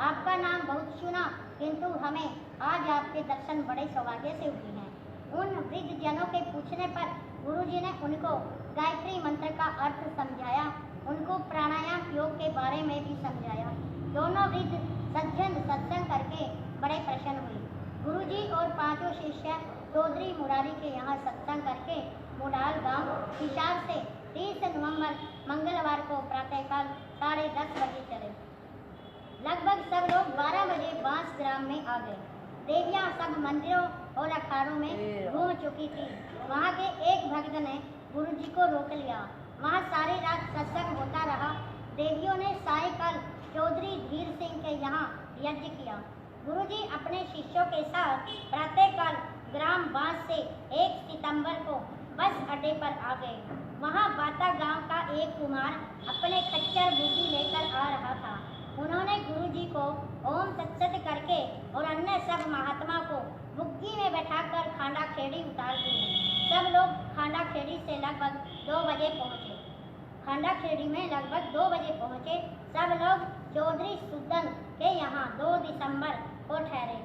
आपका नाम बहुत सुना, किंतु हमें आज आपके दर्शन बड़े सौभाग्य से हुए हैं। उन वृद्ध जनों के पूछने पर गुरुजी ने उनको गायत्री मंत्र का अर्थ समझाया, उनको प्राणायाम योग के बारे में भी समझाया। दोनों वृद्ध सज्जन सत्संग करके बड़े प्रसन्न हुए। गुरुजी और 5 शिष्य चौधरी मुरारी के यहाँ सत्संग करके मुडाल गांव हिसार से 30 नवंबर मंगलवार को प्रातःकाल 10:30 बजे चले। लगभग सब लोग 12 बजे बांस ग्राम में आ गए। देवियां सब मंदिरों और अखाड़ों में घूम चुकी थी। वहाँ के एक भक्त ने गुरुजी को रोक लिया। वहाँ सारी रात सत्संग होता रहा। देवियों ने सायंकाल चौधरी धीर सिंह के यहाँ यज्ञ किया। गुरुजी अपने शिष्यों के साथ प्रातःकाल ग्राम बांस से 1 सितंबर को बस अड्डे पर आ गए। वहाँ बाता गांव का एक कुमार अपने खच्चर बूटी लेकर आ रहा था। उन्होंने गुरुजी को ओम सत्सत करके और अन्य सब महात्मा को बुग्गी में बैठाकर खांडा खेड़ी उतार दी। सब लोग खांडा खेड़ी से लगभग 2 बजे पहुँचे। खांडा खेड़ी में लगभग 2 बजे पहुँचे। सब लोग चौधरी सुदन के यहाँ 2 दिसंबर को ठहरे।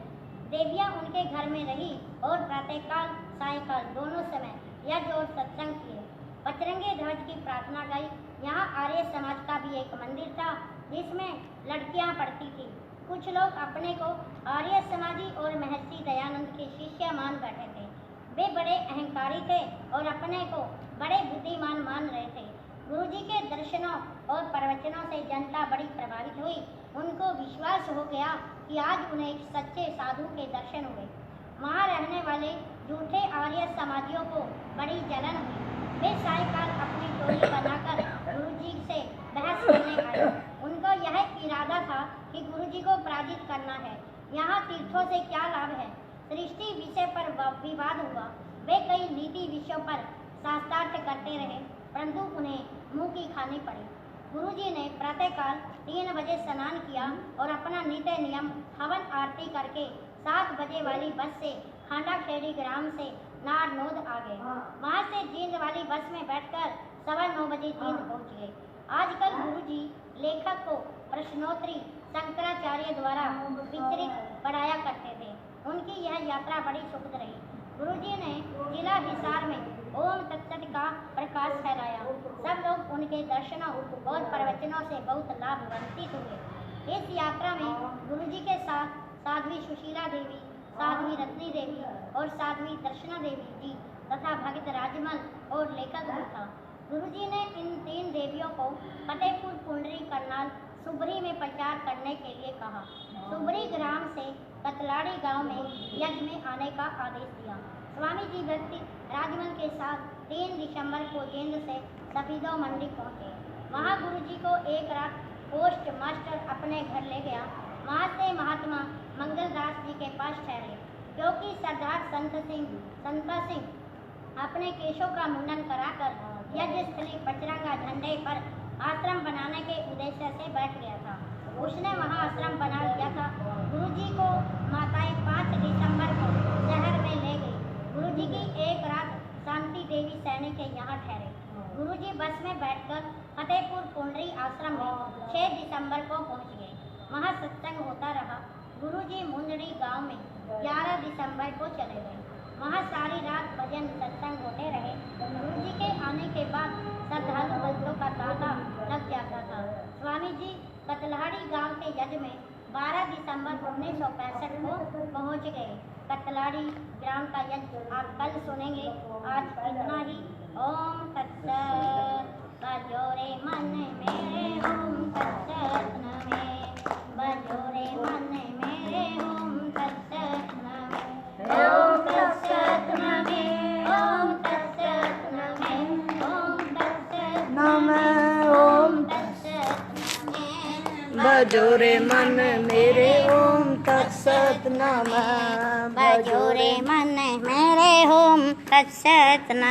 देवियाँ उनके घर में रही और प्रातःकाल सायंकाल दोनों समय यज्ञ और सत्संग किए। पचरंगे ध्वज की प्रार्थना गाई। यहाँ आर्य समाज का भी एक मंदिर था जिसमें लड़कियाँ पढ़ती थी। कुछ लोग अपने को आर्य समाजी और महर्षि दयानंद के शिष्य मान बैठे थे। वे बड़े अहंकारी थे और अपने को बड़े बुद्धिमान मान रहे थे। गुरुजी के दर्शनों और प्रवचनों से जनता बड़ी प्रभावित हुई। उनको विश्वास हो गया कि आज उन्हें एक सच्चे साधु के दर्शन हुए। वहाँ रहने वाले झूठे आर्य समाजियों को बड़ी जलन हुई। वे सायंकाल अपनी टोली बनाकर गुरुजी से बहस करने आए। उनको यह इरादा था कि गुरुजी को पराजित करना है। यहाँ तीर्थों से क्या लाभ है। सृष्टि विषय पर विवाद हुआ। वे कई नीति विषयों पर शास्त्रार्थ करते रहे, परंतु उन्हें मुँह की खानी पड़ी। गुरुजी ने प्रातःकाल 3 बजे स्नान किया और अपना नित्य नियम हवन आरती करके 7 बजे वाली बस से खांडा खेड़ी ग्राम से नारनौद आ गए। वहाँ से जींद वाली बस में बैठकर 9:15 बजे जींद पहुँच गए। आजकल गुरुजी लेखक को प्रश्नोत्तरी शंकराचार्य द्वारा वितरित पढ़ाया करते थे। उनकी यह यात्रा बड़ी सुखद रही। गुरुजी ने जिला हिसार में ओम तत्सत का प्रकाश फैलाया। सब लोग उनके दर्शनों और प्रवचनों से बहुत लाभान्वित हुए। इस यात्रा में गुरुजी के साथ साध्वी सुशीला देवी, साध्वी रत्नी देवी और साध्वी दर्शना देवी जी तथा भगत राजमल और लेखक भी था। गुरुजी ने इन 3 देवियों को फतेहपुर पुंडरी करनाल सुबरी में प्रचार करने के लिए कहा। सुबरी ग्राम से कतलाड़ी गांव में यज्ञ में आने का आदेश दिया। स्वामी जी भक्ति राजमल के साथ 3 दिसंबर को जींद से सफीदो मंडी पहुंचे। वहां गुरुजी को एक रात पोस्ट मास्टर अपने घर ले गया। वहाँ से महात्मा मंगलदास जी के पास ठहरे, क्योंकि सरदार संत सिंह अपने केशों का मुंडन कराकर यज्ञ स्थली पचरंगा झंडे पर आश्रम बनाने के उद्देश्य से बैठ गया था। उसने वहाँ आश्रम बना लिया था। गुरुजी को माताएं 5 दिसंबर को शहर में ले गई। गुरुजी की एक रात शांति देवी सैनी के यहाँ ठहरे। गुरुजी बस में बैठकर फतेहपुर पुंडरी आश्रम में 6 दिसंबर को पहुँच गए। वहाँ सत्संग होता रहा। गुरुजी मुंडरी गांव में 11 दिसंबर को चले गए। वहाँ सारी रात भजन सत्संग होते रहे। गुरुजी के आने के बाद श्रद्धालु भक्तों का तांता लग जाता था। स्वामी जी कतलाड़ी गांव के यज्ञ में 12 दिसंबर 1965 को पहुंच गए। कतलाड़ी ग्राम का यज्ञ आप कल सुनेंगे। आज इतना ही। ओम तत्सत। बजोरे मन मेरे ओम तत्सत नमे। बजोरे मन मेरे ओम तत्सत नमे। ओम तत्सत नमे। ओम तत्सत नमे। ओम तत्सत नमः ओम तत्सत नमे। बजोरे मन मेरे ओम तत्सत नमः बजोरे मन मेरे ओम तत्सत नमः।